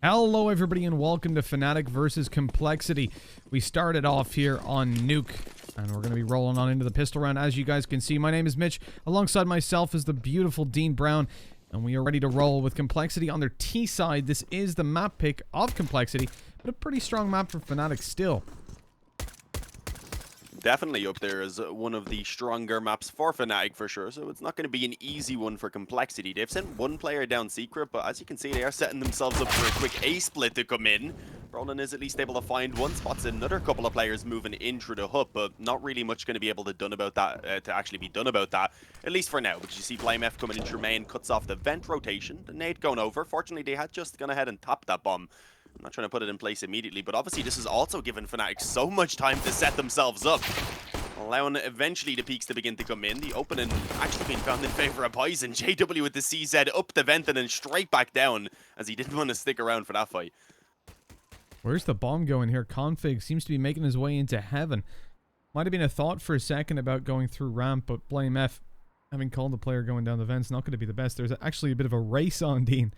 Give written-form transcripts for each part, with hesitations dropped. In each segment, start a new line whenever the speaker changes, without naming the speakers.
Hello everybody and welcome to Fnatic versus Complexity. We started off here on Nuke and we're going to be rolling on into the pistol round. As you guys can see, my name is Mitch. Alongside myself is the beautiful Dean Brown, and we are ready to roll with Complexity on their T side. This is the map pick of Complexity, but a pretty strong map for Fnatic still.
Definitely up there as one of the stronger maps for Fnatic for sure, so it's not going to be an easy one for Complexity. They've sent one player down secret, but as you can see, they are setting themselves up for a quick A-split to come in. Roland is at least able to find one spot, another couple of players moving in through the hub, but not really much going to be able to done about that, at least for now. Because you see BlameF coming in through main, cuts off the vent rotation, the nade going over. Fortunately, they had just gone ahead and tapped that bomb. I'm not trying to put it in place immediately, but obviously this has also given Fnatic so much time to set themselves up, allowing eventually the peaks to begin to come in. The opening actually being found in favor of Poison. JW with the CZ up the vent and then straight back down, as he didn't want to stick around for that fight.
Where's the bomb going here? Config seems to be making his way into heaven. Might have been a thought for a second about going through ramp, but BlameF, having called the player going down the vent's not going to be the best. There's actually a bit of a race on Dean.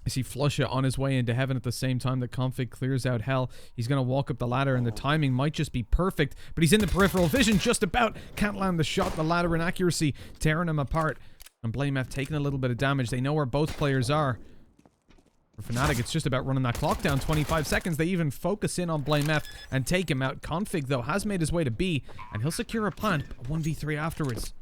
I see Flusha on his way into heaven at the same time that Config clears out hell. He's going to walk up the ladder, and the timing might just be perfect, but he's in the peripheral vision just about. Can't land the shot. The ladder inaccuracy tearing him apart. And BlameF taking a little bit of damage. They know where both players are. For Fnatic, it's just about running that clock down. 25 seconds. They even focus in on BlameF and take him out. Config, though, has made his way to B, and he'll secure a plant. A 1v3 afterwards.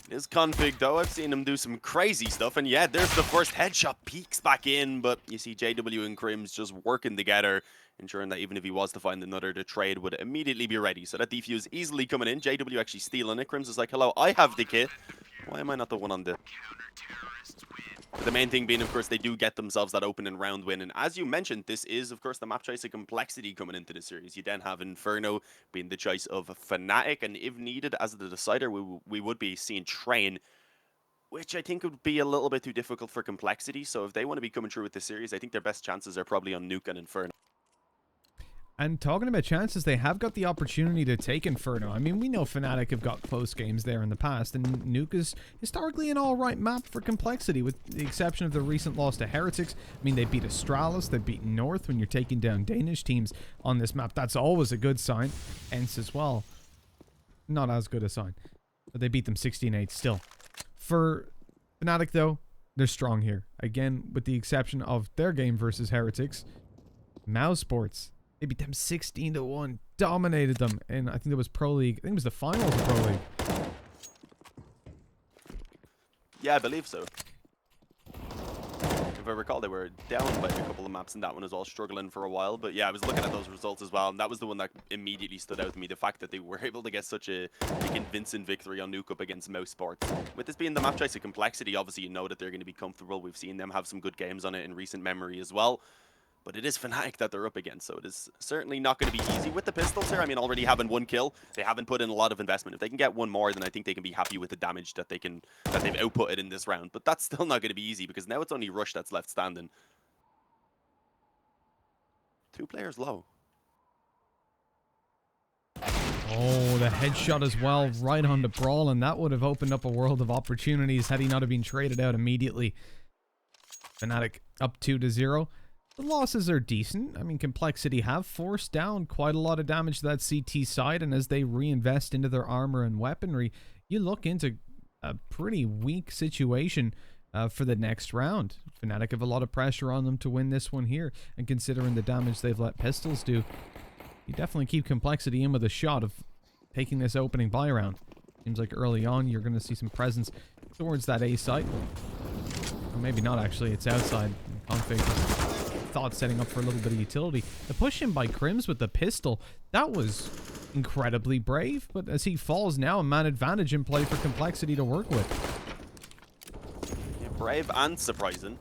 His Config, though, I've seen him do some crazy stuff, and yeah, there's the first headshot, peeks back in, but you see JW and Crims just working together, ensuring that even if he was to find another, the trade would immediately be ready. So that defuse easily coming in, JW actually stealing it. Crims is like, hello, I have the kit. Why am I not the one on the... But the main thing being, of course, they do get themselves that opening round win. And as you mentioned, this is, of course, the map choice of Complexity coming into the series. You then have Inferno being the choice of Fnatic. And if needed, as the decider, we would be seeing Train, which I think would be a little bit too difficult for Complexity. So if they want to be coming through with the series, I think their best chances are probably on Nuke and Inferno.
And talking about chances, they have got the opportunity to take Inferno. I mean, we know Fnatic have got close games there in the past, and Nuke is historically an alright map for Complexity, with the exception of the recent loss to Heretics. I mean, they beat Astralis, they beat North when you're taking down Danish teams on this map. That's always a good sign. Ents as well. Not as good a sign. But they beat them 16-8 still. For Fnatic, though, they're strong here. Again, with the exception of their game versus Heretics. Mouse Sports. They beat them 16-1, dominated them, and I think it was Pro League. I think it was the finals of Pro League.
Yeah, I believe so. If I recall, they were down by a couple of maps in that one as well, struggling for a while. But yeah, I was looking at those results as well, and that was the one that immediately stood out to me. The fact that they were able to get such a convincing victory on Nuke up against Mouse Sports. With this being the map choice of Complexity, obviously you know that they're going to be comfortable. We've seen them have some good games on it in recent memory as well. But it is Fnatic that they're up against, so it is certainly not going to be easy with the pistols here. I mean, already having one kill, they haven't put in a lot of investment. If they can get one more, then I think they can be happy with the damage that they've outputted in this round. But that's still not going to be easy, because now it's only Rush that's left standing. 2 players low.
Oh, the headshot as well, right on the Brawl, and that would have opened up a world of opportunities had he not have been traded out immediately. Fnatic up 2-0. The losses are decent. I mean, Complexity have forced down quite a lot of damage to that CT side, and as they reinvest into their armor and weaponry, you look into a pretty weak situation for the next round. Fnatic have a lot of pressure on them to win this one here, and considering the damage they've let pistols do, you definitely keep Complexity in with a shot of taking this opening buy round. Seems like early on you're going to see some presence towards that A site. Or maybe not, actually. It's outside. Config thought setting up for a little bit of utility. The push in by Crims with the pistol, that was incredibly brave, but as he falls now, a man advantage in play for Complexity to work with.
Yeah, brave and surprising.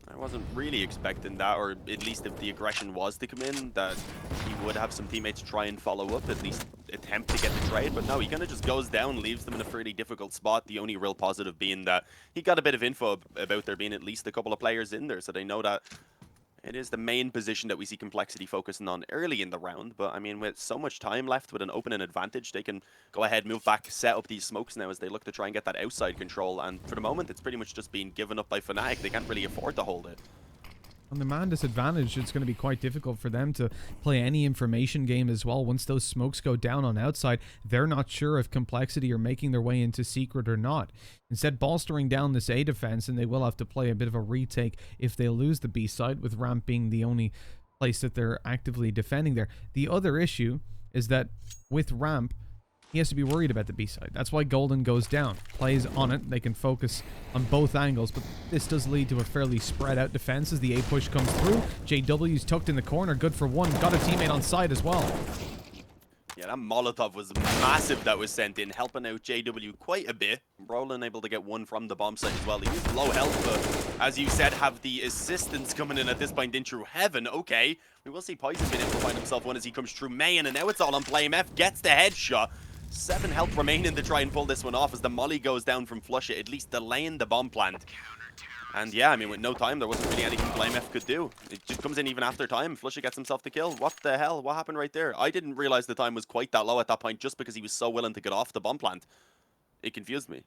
I wasn't really expecting that, or at least if the aggression was to come in, that he would have some teammates try and follow up, at least attempt to get the trade. But no, he kind of just goes down, leaves them in a fairly difficult spot. The only real positive being that he got a bit of info about there being at least a couple of players in there, so they know that It is the main position that we see Complexity focusing on early in the round, but I mean, with so much time left with an opening advantage, they can go ahead, move back, set up these smokes now as they look to try and get that outside control, and for the moment, it's pretty much just being given up by Fnatic. They can't really afford to hold it.
On the man disadvantage, it's going to be quite difficult for them to play any information game as well. Once those smokes go down on outside, they're not sure if Complexity are making their way into secret or not. Instead, bolstering down this A defense, and they will have to play a bit of a retake if they lose the B side, with ramp being the only place that they're actively defending there. The other issue is that with ramp, he has to be worried about the B side. That's why Golden goes down. Plays on it. They can focus on both angles, but this does lead to a fairly spread out defense as the A push comes through. JW's tucked in the corner. Good for one. Got a teammate on side as well.
Yeah, that Molotov was massive that was sent in, helping out JW quite a bit. Brolin able to get one from the bomb site as well. He used low health, but as you said, have the assistance coming in at this point in through heaven. Okay, we will see Poison being able to find himself one as he comes through main, and now it's all on BlameF. Gets the headshot. 7 health remaining to try and pull this one off as the molly goes down from Flush It, at least delaying the bomb plant. And yeah, I mean, with no time, there wasn't really anything BlameF could do. It just comes in even after time. Flush It gets himself the kill. What the hell? What happened right there? I didn't realize the time was quite that low at that point just because he was so willing to get off the bomb plant. It confused me.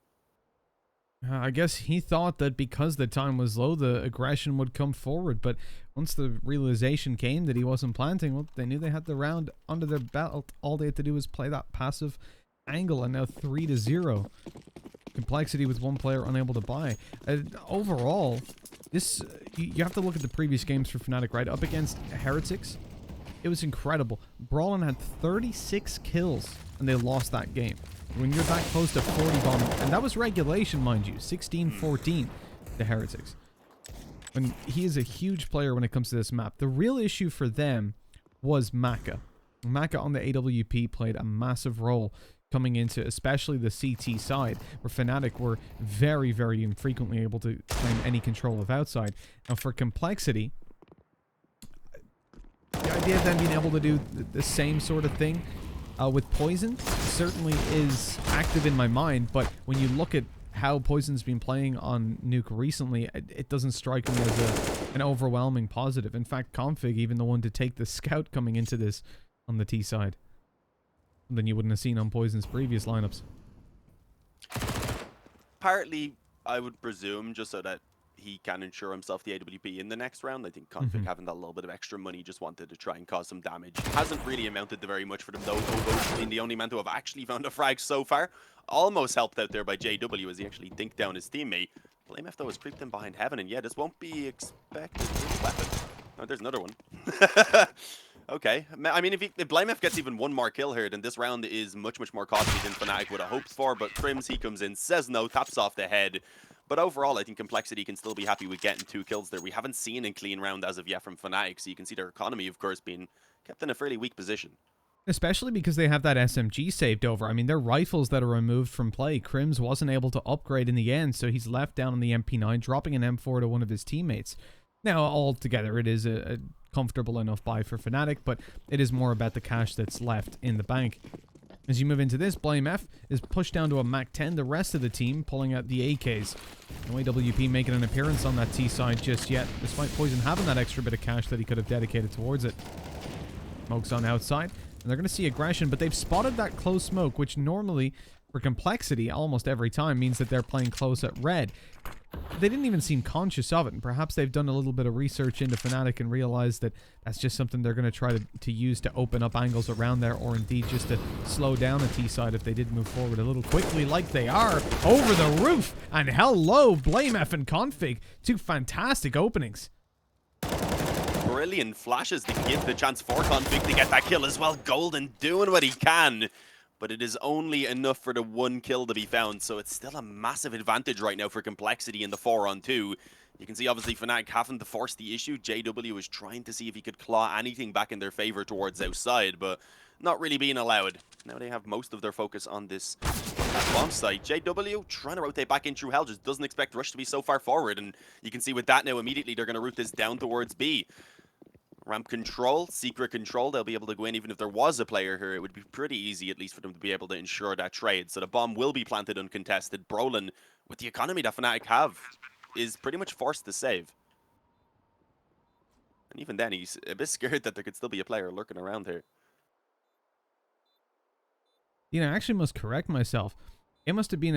I guess he thought that because the time was low, the aggression would come forward. But once the realization came that he wasn't planting, well, they knew they had the round under their belt. All they had to do was play that passive angle, and now 3-0. Complexity with one player unable to buy. Overall, this you have to look at the previous games for Fnatic, right? Up against Heretics, it was incredible. Brawlin had 36 kills, and they lost that game. When you're that close to 40 bomb, and that was regulation, mind you, 16-14 to Heretics. And he is a huge player when it comes to this map. The real issue for them was Maka. Maka on the AWP played a massive role coming into especially the CT side, where Fnatic were very, very infrequently able to claim any control of outside. Now for Complexity, the idea of them being able to do the same sort of thing with Poison certainly is active in my mind, but when you look at how Poison's been playing on Nuke recently, it doesn't strike me as an overwhelming positive. In fact, Config, even the one to take the scout coming into this on the T side, than you wouldn't have seen on Poison's previous lineups.
Partly, I would presume, just so that he can ensure himself the AWP in the next round. I think Config having that little bit of extra money just wanted to try and cause some damage. Hasn't really amounted to very much for them though. Obo's been the only man to have actually found a frag so far. Almost helped out there by JW as he actually dinked down his teammate. BlameF though has creeped in behind heaven, and yeah, this won't be expected. Weapon. Oh, there's another one. Okay, I mean, if BlameF gets even one more kill here, then this round is much, much more costly than Fnatic would have hoped for. But Crims, he comes in, says no, taps off the head. But overall, I think Complexity can still be happy with getting 2 kills there. We haven't seen a clean round as of yet from Fnatic, so you can see their economy, of course, being kept in a fairly weak position.
Especially because they have that SMG saved over. I mean, their rifles that are removed from play. Crims wasn't able to upgrade in the end, so he's left down on the MP9, dropping an M4 to one of his teammates. Now, altogether, it is a comfortable enough buy for Fnatic, but it is more about the cash that's left in the bank. As you move into this, BlameF is pushed down to a Mac 10. The rest of the team pulling out the AKs. No AWP making an appearance on that T side just yet, despite Poison having that extra bit of cash that he could have dedicated towards it. Smoke's on outside, and they're going to see aggression, but they've spotted that close smoke, which normally, for Complexity, almost every time means that they're playing close at red. They didn't even seem conscious of it, and perhaps they've done a little bit of research into Fnatic and realized that that's just something they're going to try to use to open up angles around there, or indeed just to slow down a T-side if they did move forward a little quickly like they are. Over the roof! And hello, BlameF and Config. 2 fantastic openings.
Brilliant flashes to give the chance for Config to get that kill as well. Golden doing what he can, but it is only enough for the 1 kill to be found, so it's still a massive advantage right now for Complexity in the 4-on-2. You can see, obviously, Fnatic having to force the issue. JW is trying to see if he could claw anything back in their favor towards outside, but not really being allowed. Now they have most of their focus on this bomb site. JW trying to rotate back in through hell, just doesn't expect Rush to be so far forward, and you can see with that now, immediately they're going to route this down towards B. Ramp control, secret control, they'll be able to go in even if there was a player here. It would be pretty easy at least for them to be able to ensure that trade. So the bomb will be planted uncontested. Brolin, with the economy that Fnatic have, is pretty much forced to save. And even then, he's a bit scared that there could still be a player lurking around here.
You know, I actually must correct myself. It must have been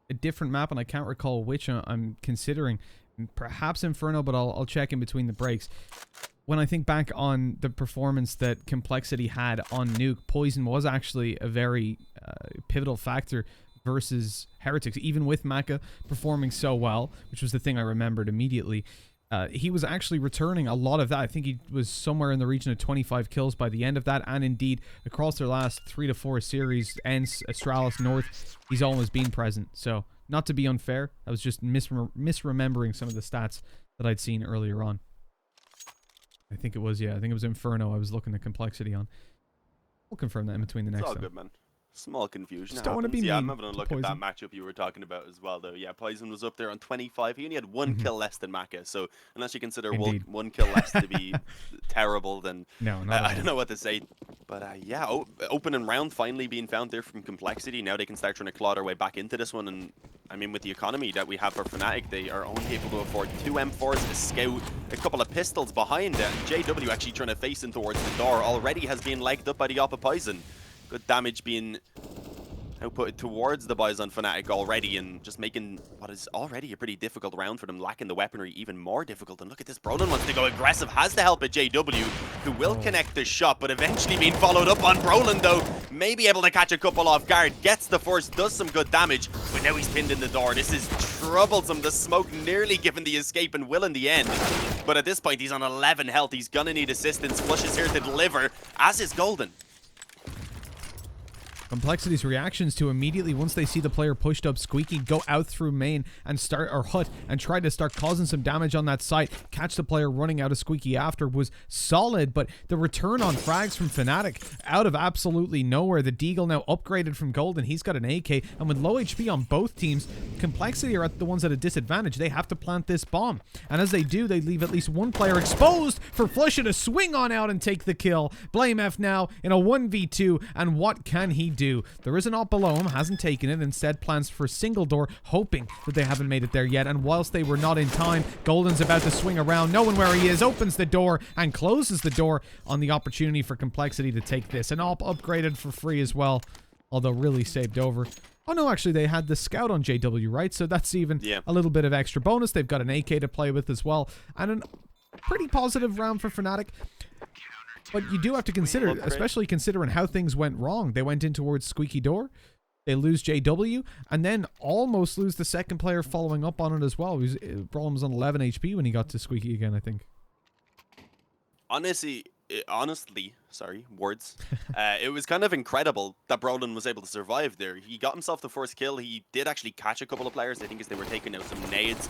a different map, and I can't recall which I'm considering. Perhaps Inferno, but I'll check in between the breaks. When I think back on the performance that Complexity had on Nuke, Poison was actually a very pivotal factor versus Heretics, even with Maka performing so well, which was the thing I remembered immediately. He was actually returning a lot of that. I think he was somewhere in the region of 25 kills by the end of that, and indeed, across their last 3 to 4 series, Ents, Astralis, North, he's always been present. So, not to be unfair, I was just misremembering some of the stats that I'd seen earlier on. I think it was Inferno I was looking at Complexity on. We'll confirm that in between the next
It's all
one.
good, man. Small confusion.
Just don't want to be mean.
Yeah, I'm having a look at
Poison.
that matchup you were talking about as well, though. Yeah, Poison was up there on 25. He only had one kill less than Maka, so unless you consider one kill less to be terrible, then
no,
I don't know what to say. But yeah, opening round finally being found there from Complexity. Now they can start trying to claw their way back into this one, and I mean, with the economy that we have for Fnatic, they are only able to afford 2 M4s, a scout, a couple of pistols behind it. And JW actually trying to face in towards the door already has been legged up by the Oppa Poison. Good damage being output towards the boys on Fnatic already, and just making what is already a pretty difficult round for them, lacking the weaponry even more difficult. And look at this, Brolin wants to go aggressive, has the help of JW, who will connect the shot, but eventually being followed up on Brolin, though, may be able to catch a couple off guard, gets the first, does some good damage, but now he's pinned in the door. This is troublesome. The smoke nearly given the escape and will in the end, but at this point he's on 11 health. He's gonna need assistance. Flush is here to deliver, as is Golden.
Complexity's reactions to immediately, once they see the player pushed up Squeaky, go out through main and start, or hut, and try to start causing some damage on that site, catch the player running out of Squeaky after, was solid. But the return on frags from Fnatic out of absolutely nowhere. The Deagle now upgraded from Golden. He's got an AK, and with low HP on both teams, Complexity are the ones at a disadvantage. They have to plant this bomb, and as they do, they leave at least one player exposed for Flusha to swing on out and take the kill. Blame F now in a 1v2, and what can he do? There is an op below him, hasn't taken it, instead plans for a single door, hoping that they haven't made it there yet. And whilst they were not in time, Golden's about to swing around, knowing where he is, opens the door and closes the door on the opportunity for Complexity to take this. An op upgraded for free as well, although really saved over. Oh no, actually they had the scout on JW, right? So that's even a little bit of extra bonus. They've got an AK to play with as well, and a pretty positive round for Fnatic. But you do have to consider, especially considering how things went wrong. They went in towards Squeaky Door, they lose JW, and then almost lose the second player following up on it as well. Brolin was on 11 HP when he got to Squeaky again, I think.
Honestly, it was kind of incredible that Brolin was able to survive there. He got himself the first kill. He did actually catch a couple of players, I think, as they were taking out some nades,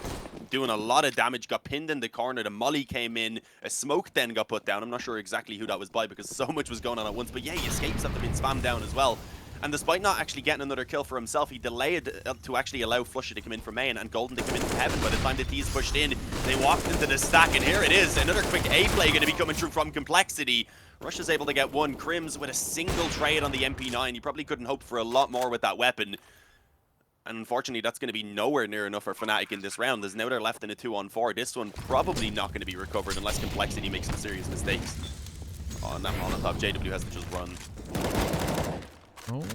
doing a lot of damage, got pinned in the corner. The molly came in, a smoke then got put down. I'm not sure exactly who that was by because so much was going on at once, but yeah, he escapes after being spammed down as well. And despite not actually getting another kill for himself, he delayed to actually allow Flusha to come in from main and Golden to come in from heaven. By the time the T's pushed in, they walked into the stack, and here it is. Another quick A play going to be coming through from Complexity. Rush is able to get one. Crims with a single trade on the MP9. You probably couldn't hope for a lot more with that weapon. And unfortunately, that's going to be nowhere near enough for Fnatic in this round, as now they're left in a 2-on-4. This one probably not going to be recovered unless Complexity makes some serious mistakes. Oh, and that Molotov, JW has to just run.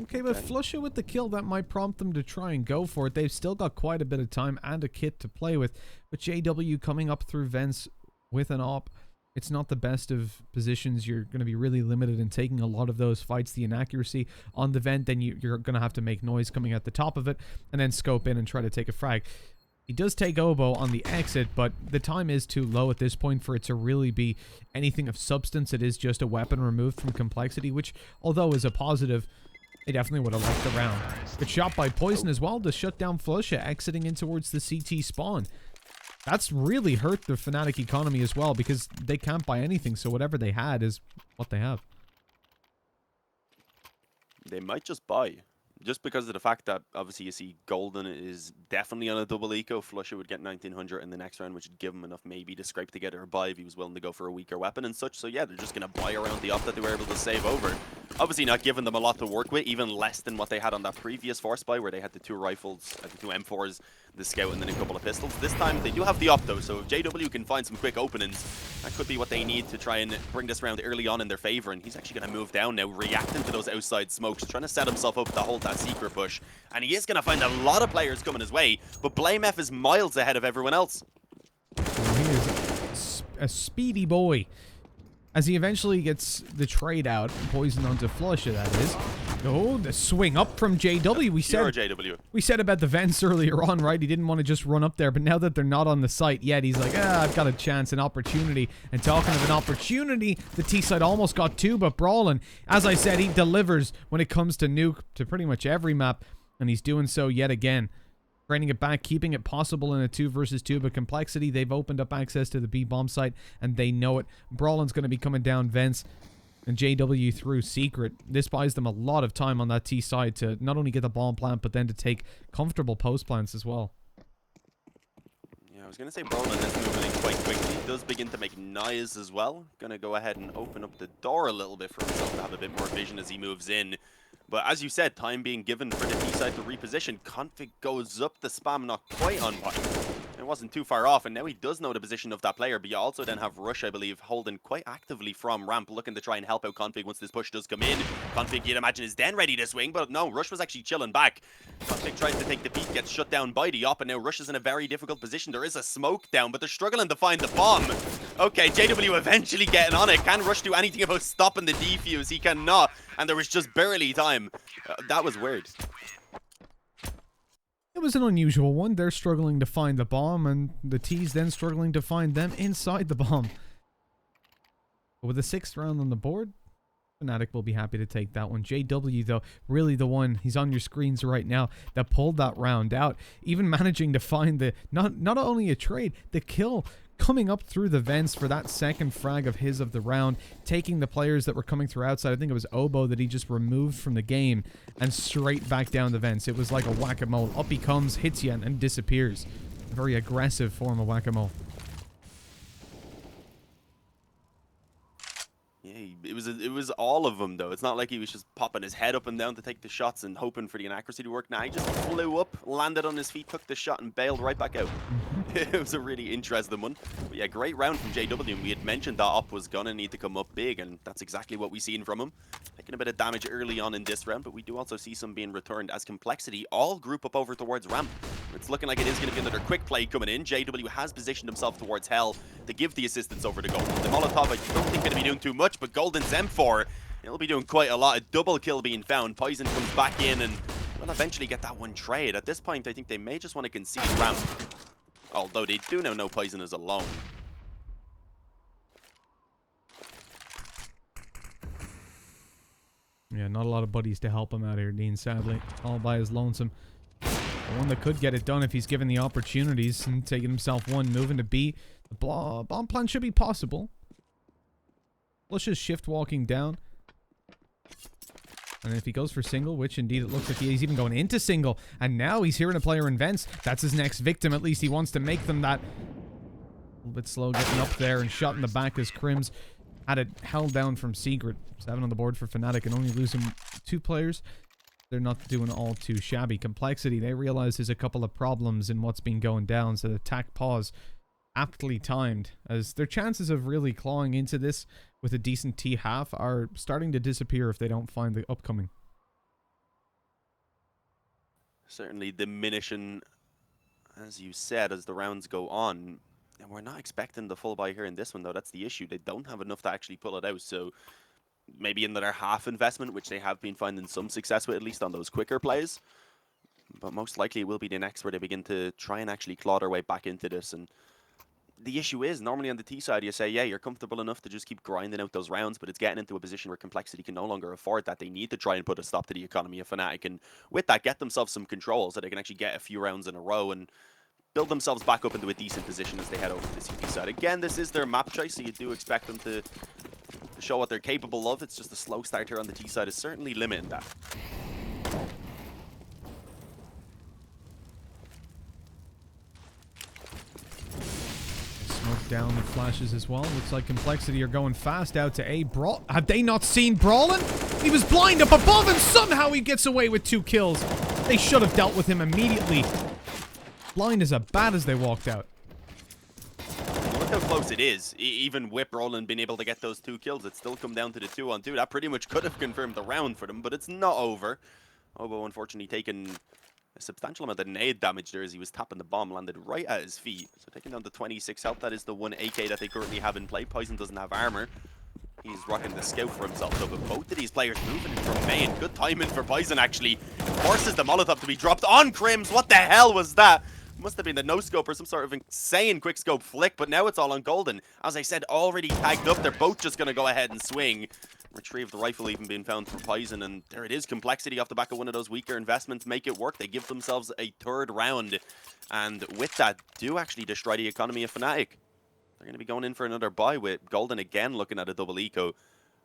Okay, but Flusha with the kill, that might prompt them to try and go for it. They've still got quite a bit of time and a kit to play with. But JW coming up through vents with an op, it's not the best of positions. You're going to be really limited in taking a lot of those fights. The inaccuracy on the vent, then you're going to have to make noise coming at the top of it and then scope in and try to take a frag. He does take Oboe on the exit, but the time is too low at this point for it to really be anything of substance. It is just a weapon removed from Complexity, which, although is a positive, they definitely would have liked the round. Good shot by Poison as well to shut down Flusha, exiting in towards the CT spawn. That's really hurt the Fnatic economy as well, because they can't buy anything, so whatever they had is what they have.
They might just buy. Just because of the fact that, obviously, you see Golden is definitely on a double eco. Flusha would get 1900 in the next round, which would give him enough maybe to scrape together a buy if he was willing to go for a weaker weapon and such. So yeah, they're just going to buy around the op that they were able to save over. Obviously not giving them a lot to work with, even less than what they had on that previous Force Buy, where they had the 2 rifles, the 2 M4s, the Scout, and then a couple of pistols. This time, they do have the Op, though, so if JW can find some quick openings, that could be what they need to try and bring this round early on in their favor. And he's actually going to move down now, reacting to those outside smokes, trying to set himself up to hold that secret push. And he is going to find a lot of players coming his way, but BlameF is miles ahead of everyone else.
He is a speedy boy. As he eventually gets the trade out, poison onto Flusha, that is. Oh, the swing up from JW. We said about the vents earlier on, right? He didn't want to just run up there, but now that they're not on the site yet, he's like, I've got a chance, an opportunity. And talking of an opportunity, the T side almost got 2, but Brawlin, as I said, he delivers when it comes to Nuke to pretty much every map, and he's doing so yet again. Training it back, keeping it possible in a 2 versus 2, but Complexity, they've opened up access to the B bomb site, and they know it. Brawlin's going to be coming down vents, and JW through Secret. This buys them a lot of time on that T side to not only get the bomb plant, but then to take comfortable post plants as well.
Yeah, I was going to say Brawlin is moving in quite quickly. He does begin to make noise as well. Going to go ahead and open up the door a little bit for himself to have a bit more vision as he moves in. But as you said, time being given for the T side to reposition. Config goes up, the spam not quite on point. It wasn't too far off, and now he does know the position of that player. But you also then have Rush, I believe, holding quite actively from ramp, looking to try and help out Config once this push does come in. Config, you'd imagine, is then ready to swing, but no, Rush was actually chilling back. Config tries to take the peak, gets shut down by the op, and now Rush is in a very difficult position. There is a smoke down, but they're struggling to find the bomb. Okay, JW eventually getting on it. Can Rush do anything about stopping the defuse? He cannot, and there was just barely time. That was weird.
It was an unusual one. They're struggling to find the bomb, and the T's then struggling to find them inside the bomb. But with the 6th round on the board, Fnatic will be happy to take that one. JW, though, really the one, he's on your screens right now, that pulled that round out. Even managing to find the, not only a trade, the kill coming up through the vents for that second frag of his of the round, taking the players that were coming through outside. I think it was Oboe that he just removed from the game and straight back down the vents. It was like a whack-a-mole. Up he comes, hits you, and disappears. A very aggressive form of whack-a-mole.
Yeah, it was all of them, though. It's not like he was just popping his head up and down to take the shots and hoping for the inaccuracy to work. Nah, he just flew up, landed on his feet, took the shot, and bailed right back out. It was a really interesting one. But yeah, great round from JW. And we had mentioned that op was going to need to come up big, and that's exactly what we've seen from him. Taking a bit of damage early on in this round, but we do also see some being returned as Complexity all group up over towards ramp. It's looking like it is going to be another quick play coming in. JW has positioned himself towards Hell to give the assistance over to Golden. The Molotov, I don't think going to be doing too much, but Golden's M4, he'll be doing quite a lot. A double kill being found. Poison comes back in and will eventually get that one trade. At this point, I think they may just want to concede ramp. Although they do now know Poison is alone.
Yeah, not a lot of buddies to help him out here, Dean, sadly. All by his lonesome. The one that could get it done if he's given the opportunities and taking himself one, moving to B. The bomb plan should be possible. Let's just shift walking down. And if he goes for single, which indeed it looks like he's even going into single, and now he's hearing a player in vents. That's his next victim. At least he wants to make them that. A little bit slow getting up there and shot in the back as Crims had it held down from Secret. 7 on the board for Fnatic and only losing 2 players. They're not doing all too shabby. Complexity, they realize there's a couple of problems in what's been going down, so the attack pause aptly timed, as their chances of really clawing into this with a decent T half are starting to disappear if they don't find the upcoming.
Certainly diminishing, as you said, as the rounds go on. And we're not expecting the full buy here in this one, though. That's the issue. They don't have enough to actually pull it out, so maybe another half investment, which they have been finding some success with, at least on those quicker plays. But most likely it will be the next where they begin to try and actually claw their way back into this. And the issue is, normally on the T side, you say, yeah, you're comfortable enough to just keep grinding out those rounds, but it's getting into a position where Complexity can no longer afford that. They need to try and put a stop to the economy of Fnatic, and with that, get themselves some control so they can actually get a few rounds in a row and build themselves back up into a decent position as they head over to the CT side. Again, this is their map choice, so you do expect them to show what they're capable of. It's just a slow start here on the T side is certainly limiting that.
Smoke down the flashes as well. Looks like Complexity are going fast out to A. Have they not seen Brawlin? He was blind up above and somehow he gets away with 2 kills. They should have dealt with him immediately. Blind is as bad as they walked out.
Look how close it is. Even with Brawlin being able to get those 2 kills, it's still come down to the 2-on-2. That pretty much could have confirmed the round for them, but it's not over. Obo unfortunately taking a substantial amount of nade damage there as he was tapping the bomb, landed right at his feet. So taking down to 26 health, that is the 1 AK that they currently have in play. Poison doesn't have armor. He's rocking the scout for himself, though, but both of these players moving in from main. Good timing for Poison, actually. Forces the Molotov to be dropped on Crims. What the hell was that? Must have been the no-scope or some sort of insane quick-scope flick, but now it's all on Golden. As I said, already tagged up. They're both just going to go ahead and swing. Retrieve the rifle even being found for Poison, and there it is. Complexity off the back of one of those weaker investments make it work. They give themselves a 3rd round, and with that, do actually destroy the economy of Fnatic. They're going to be going in for another buy with Golden again looking at a double eco.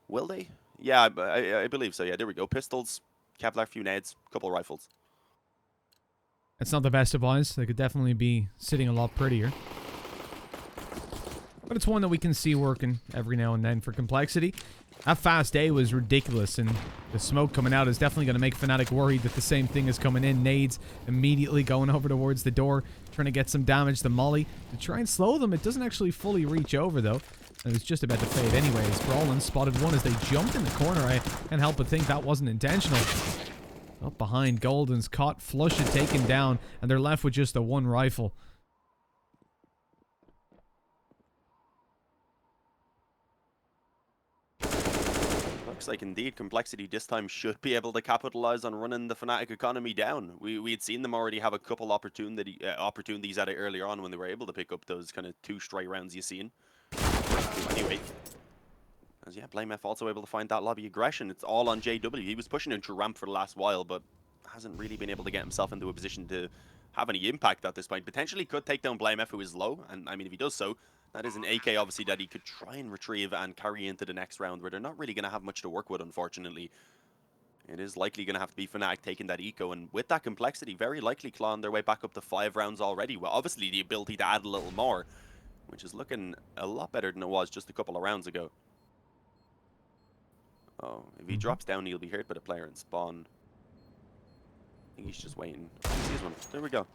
Will they? Yeah, I believe so. Yeah, there we go. Pistols, Kevlar, few nades, couple rifles.
It's not the best of buys. They could definitely be sitting a lot prettier. But it's one that we can see working every now and then for Complexity. That fast A was ridiculous, and the smoke coming out is definitely going to make Fnatic worried that the same thing is coming in. Nades immediately going over towards the door, trying to get some damage. The molly to try and slow them. It doesn't actually fully reach over, though. It was just about to fade anyways. Brawlin spotted one as they jumped in the corner. I can't help but think that wasn't intentional. Up behind, Golden's caught, flush and taken down, and they're left with just the 1 rifle.
Looks like indeed Complexity this time should be able to capitalize on running the Fnatic economy down. We had seen them already have a couple opportunities at it earlier on when they were able to pick up those kind of 2 straight rounds you've seen. Anyway. As yeah, BlameF also able to find that lobby aggression. It's all on JW. He was pushing into ramp for the last while, but hasn't really been able to get himself into a position to have any impact at this point. Potentially could take down BlameF, who is low, and I mean, if he does so, that is an AK obviously that he could try and retrieve and carry into the next round, where they're not really going to have much to work with, unfortunately. It is likely going to have to be Fnatic taking that eco, and with that Complexity, very likely clawing their way back up to 5 rounds already. Well, obviously the ability to add a little more, which is looking a lot better than it was just a couple of rounds ago. Oh, if he drops down, he'll be hurt by the player in spawn. I think he's just waiting. He sees one. There we go.
A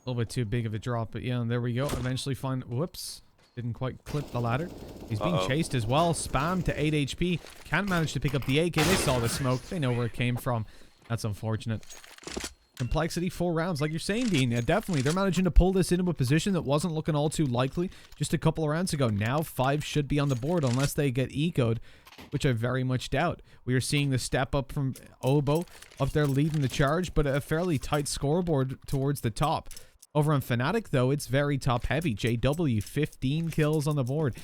little bit too big of a drop, but yeah, there we go. Eventually find... Whoops. Didn't quite clip the ladder. He's being chased as well. Spam to 8 HP. Can't manage to pick up the AK. They saw the smoke. They know where it came from. That's unfortunate. Complexity, 4 rounds. Like you're saying, Dean, yeah, definitely. They're managing to pull this into a position that wasn't looking all too likely just a couple of rounds ago. Now 5 should be on the board unless they get ecoed, which I very much doubt. We are seeing the step up from Obo up there leading the charge, but a fairly tight scoreboard towards the top. Over on Fnatic, though, it's very top-heavy. JW, 15 kills on the board.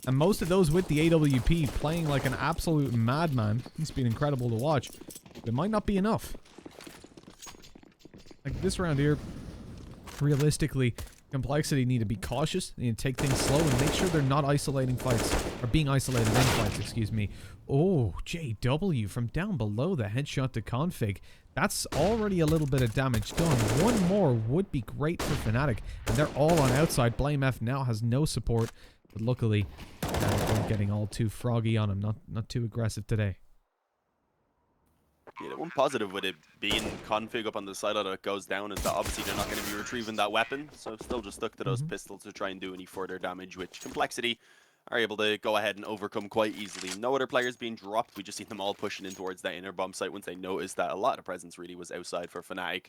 And most of those with the AWP playing like an absolute madman. It's been incredible to watch. It might not be enough. Like this round here, realistically, Complexity need to be cautious. They need to take things slow and make sure they're not isolating fights. Or being isolated in fights, excuse me. Oh, JW from down below the headshot to config. That's already a little bit of damage done. One more would be great for Fnatic. And they're all on outside. BlameF now has no support. But luckily, they're getting all too froggy on him. Not too aggressive today.
Yeah, the one positive with it being config up on the side that goes down is that obviously they're not going to be retrieving that weapon. So still just stuck to those pistols to try and do any further damage, which Complexity are able to go ahead and overcome quite easily. No other players being dropped. We just see them all pushing in towards that inner bomb site once they noticed that a lot of the presence really was outside for Fnatic.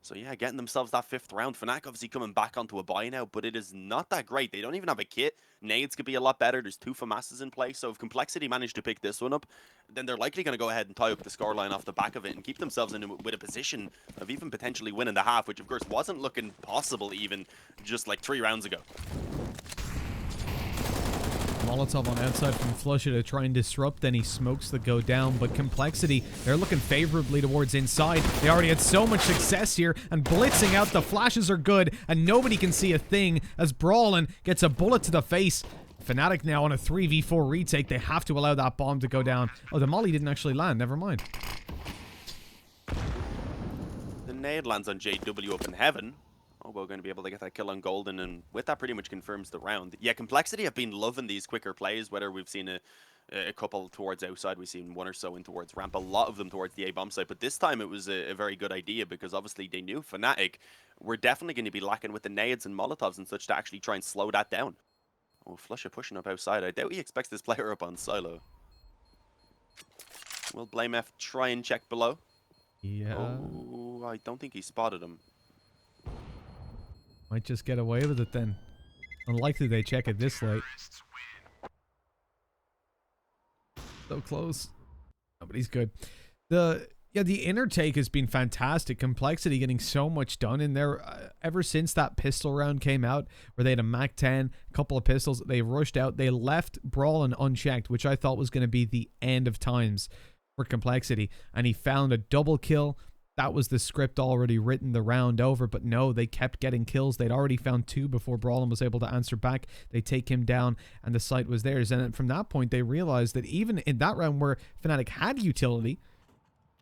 So yeah, getting themselves that 5th round. Fnatic obviously coming back onto a buy now, but it is not that great. They don't even have a kit. Nades could be a lot better. There's 2 FAMASs in play, so if Complexity managed to pick this one up, then they're likely going to go ahead and tie up the scoreline off the back of it and keep themselves with a position of even potentially winning the half, which of course wasn't looking possible even just like 3 rounds ago.
Molotov on outside from Flusher to try and disrupt, then he smokes the go down, but Complexity, they're looking favorably towards inside. They already had so much success here, and blitzing out, the flashes are good, and nobody can see a thing as Brawlin gets a bullet to the face. Fnatic now on a 3v4 retake. They have to allow that bomb to go down. Oh, the molly didn't actually land, never mind.
The nade lands on JW up in heaven. Obo going to be able to get that kill on Golden, and with that pretty much confirms the round. Yeah, Complexity have been loving these quicker plays, whether we've seen a couple towards outside, we've seen one or so in towards ramp, a lot of them towards the A-bomb site, but this time it was a very good idea because obviously they knew Fnatic were definitely going to be lacking with the nades and molotovs and such to actually try and slow that down. Oh, Flusha pushing up outside. I doubt he expects this player up on silo. Will Blame F try and check below?
Yeah.
Oh, I don't think he spotted him.
Might just get away with it then. Unlikely they check it this late. So close. Oh, but he's good. The inner take has been fantastic. Complexity getting so much done in there ever since that pistol round came out where they had a Mac 10, a couple of pistols. They rushed out. They left Brawlin unchecked, which I thought was going to be the end of times for Complexity. And he found a double kill. That was the script already written the round over, but no, they kept getting kills. They'd already found 2 before Brawlin was able to answer back. They take him down, and the site was theirs. And then from that point, they realized that even in that round where Fnatic had utility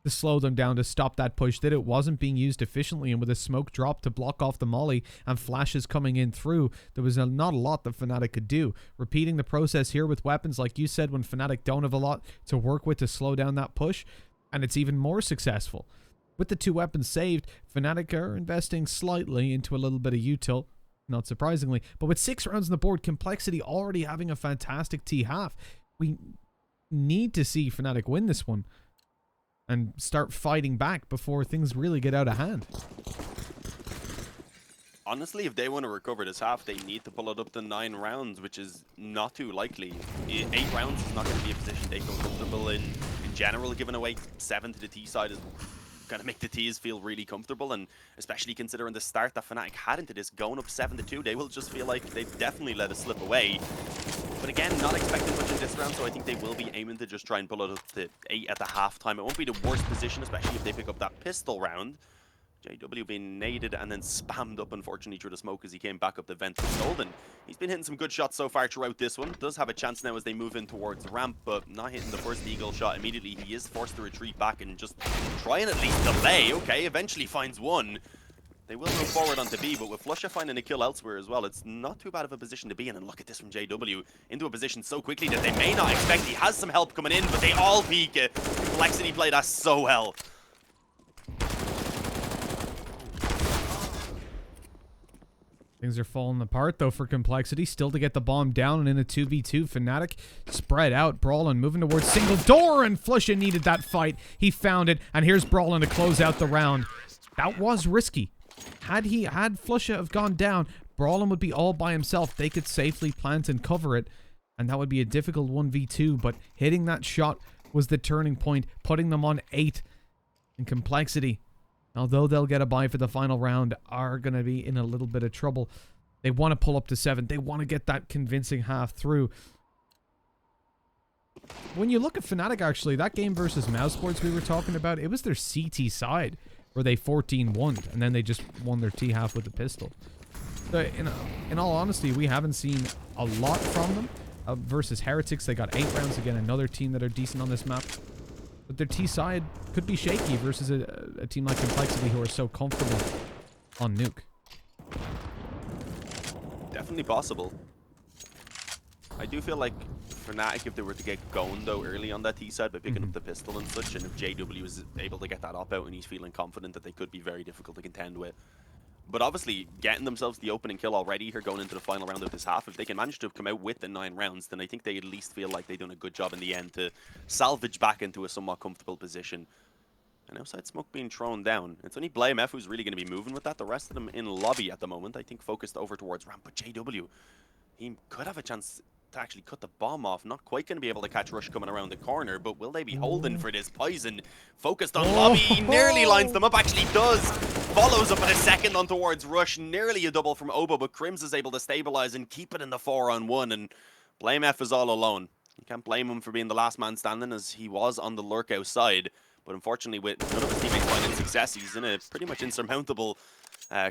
to slow them down, to stop that push, that it wasn't being used efficiently, and with a smoke drop to block off the molly and flashes coming in through, there was not a lot that Fnatic could do. Repeating the process here with weapons, like you said, when Fnatic don't have a lot to work with to slow down that push, and it's even more successful. With the 2 weapons saved, Fnatic are investing slightly into a little bit of util, not surprisingly. But with 6 rounds on the board, Complexity already having a fantastic T-half. We need to see Fnatic win this one and start fighting back before things really get out of hand.
Honestly, if they want to recover this half, they need to pull it up to 9 rounds, which is not too likely. 8 rounds is not going to be a position they feel comfortable in general. Giving away 7 to the T side is going to make the T's feel really comfortable, and especially considering the start that Fnatic had into this, going up 7-2, they will just feel like they've definitely let it slip away. But again, not expecting much in this round, so I think they will be aiming to just try and pull it up to 8 at the halftime. It won't be the worst position, especially if they pick up that pistol round. JW being naded and then spammed up, unfortunately, through the smoke as he came back up the vent to Golden. He's been hitting some good shots so far throughout this one. Does have a chance now as they move in towards ramp, but not hitting the first eagle shot immediately. He is forced to retreat back and just try and at least delay. Okay, eventually finds one. They will move forward onto B, but with Flusha finding a kill elsewhere as well, it's not too bad of a position to be in. And look at this from JW, into a position so quickly that they may not expect. He has some help coming in, but they all peek it. Complexity played that so well.
Things are falling apart, though, for Complexity. Still to get the bomb down, and in a 2v2, Fnatic spread out. Brawlin moving towards single door, and Flusha needed that fight. He found it, and here's Brawlin to close out the round. That was risky. Had Flusha have gone down, Brawlin would be all by himself. They could safely plant and cover it, and that would be a difficult 1v2, but hitting that shot was the turning point, putting them on 8. And Complexity, although they'll get a bye for the final round, are going to be in a little bit of trouble. They want to pull up to 7. They want to get that convincing half through. When you look at Fnatic, actually, that game versus Mousesports we were talking about, it was their CT side where they 14-1, and then they just won their T half with the pistol. So in all honesty, we haven't seen a lot from them. Versus Heretics, they got 8 rounds. Again, another team that are decent on this map. But their T side could be shaky versus a team like Complexity who are so comfortable on Nuke.
Definitely possible. I do feel like Fnatic, if they were to get going though early on that T side by picking up the pistol and such, and if JW is able to get that op out and he's feeling confident, that they could be very difficult to contend with. But obviously, getting themselves the opening kill already here going into the final round of this half, if they can manage to come out with the 9 rounds, then I think they at least feel like they've done a good job in the end to salvage back into a somewhat comfortable position. And outside smoke being thrown down. It's only Blame F who's really going to be moving with that. The rest of them in lobby at the moment, I think focused over towards ramp. But JW, he could have a chance to actually cut the bomb off. Not quite going to be able to catch Rush coming around the corner, but will they be holding for this poison? Focused on lobby, he nearly lines them up, actually does. Follows up in a second on towards Rush, nearly a double from Obo, but Crims is able to stabilize and keep it in the 4-on-1, and Blame F is all alone. You can't blame him for being the last man standing, as he was on the lurk outside, but unfortunately with none of his teammates finding success, he's in a pretty much insurmountable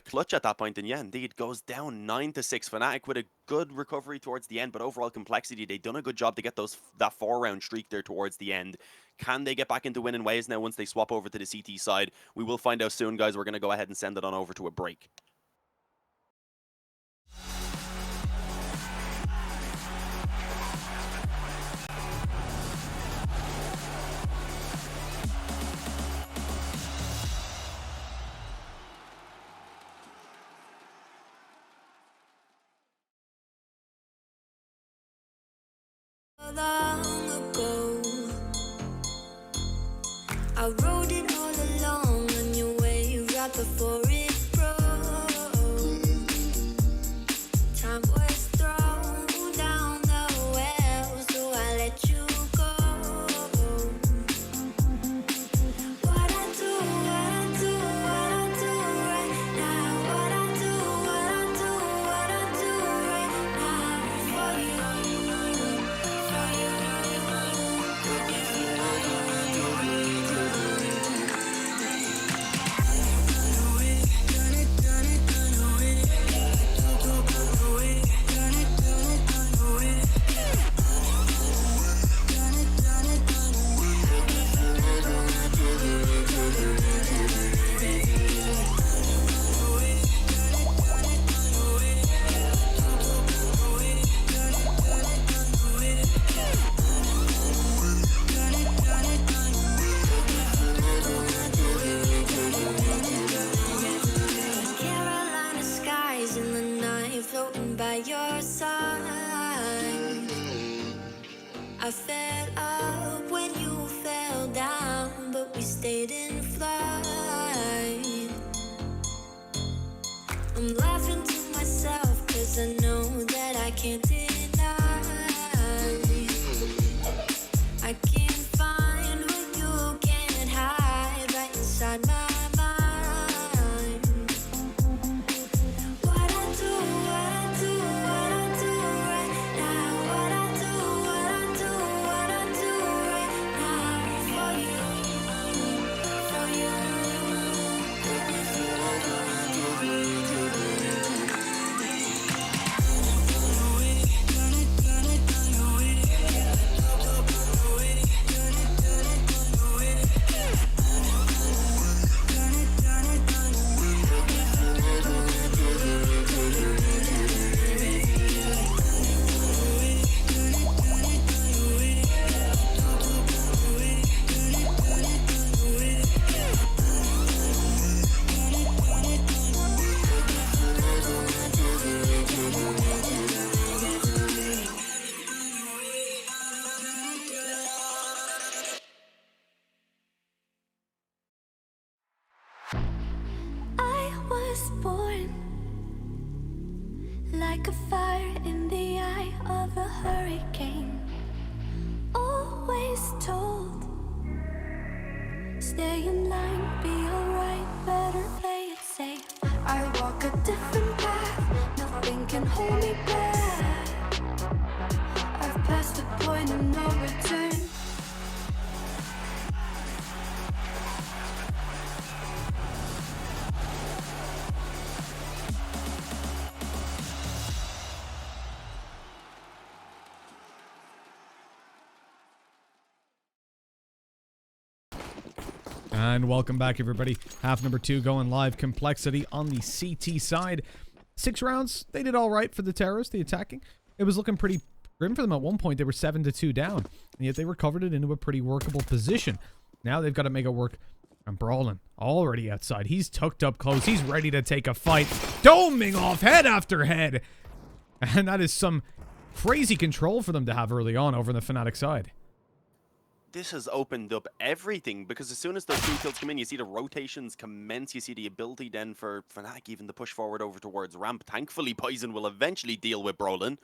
clutch at that point. And yeah, indeed, goes down 9-6. Fnatic with a good recovery towards the end, but overall Complexity, they've done a good job to get that 4-round streak there towards the end. Can they get back into winning ways now once they swap over to the CT side? We will find out soon, guys. We're going to go ahead and send it on over to a break.
long ago. I rode it all along on your way right before it broke. Time was thrown down the well, so I let you go. What I do right now, what I do right now for you, for you. Carolina skies in the night, floating by your side. I fell up when you fell down, but we stayed in flight. I'm laughing to myself, cause I know that I can't deny. I can't find what you can't hide right inside my mind. What I do right now, what I do right now for you, for you. I was born like a fire in the eye of a hurricane. Always told, stay in line, be alright, better play it safe. I walk a different path, nothing can hold me back. I've passed the point of no return.
And welcome back, everybody. Half number 2 going live. Complexity on the CT side. 6 rounds. They did all right for the terrorists, the attacking. It was looking pretty grim for them at one point. They were 7-2 down, and yet they recovered it into a pretty workable position. Now they've got to make it work. And Brawlin already outside. He's tucked up close. He's ready to take a fight. Doming off head after head. And that is some crazy control for them to have early on over on the Fnatic side.
This has opened up everything, because as soon as those 2 kills come in, you see the rotations commence, you see the ability then for Fnatic even to push forward over towards ramp. Thankfully, Poison will eventually deal with Brolin,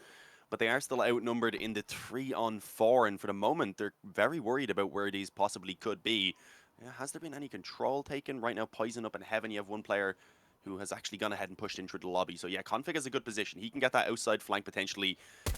but they are still outnumbered in the 3-on-4, and for the moment, they're very worried about where these possibly could be. Yeah, has there been any control taken? Right now, Poison up in heaven, you have one player who has actually gone ahead and pushed into the lobby. So yeah, Config has a good position. He can get that outside flank potentially,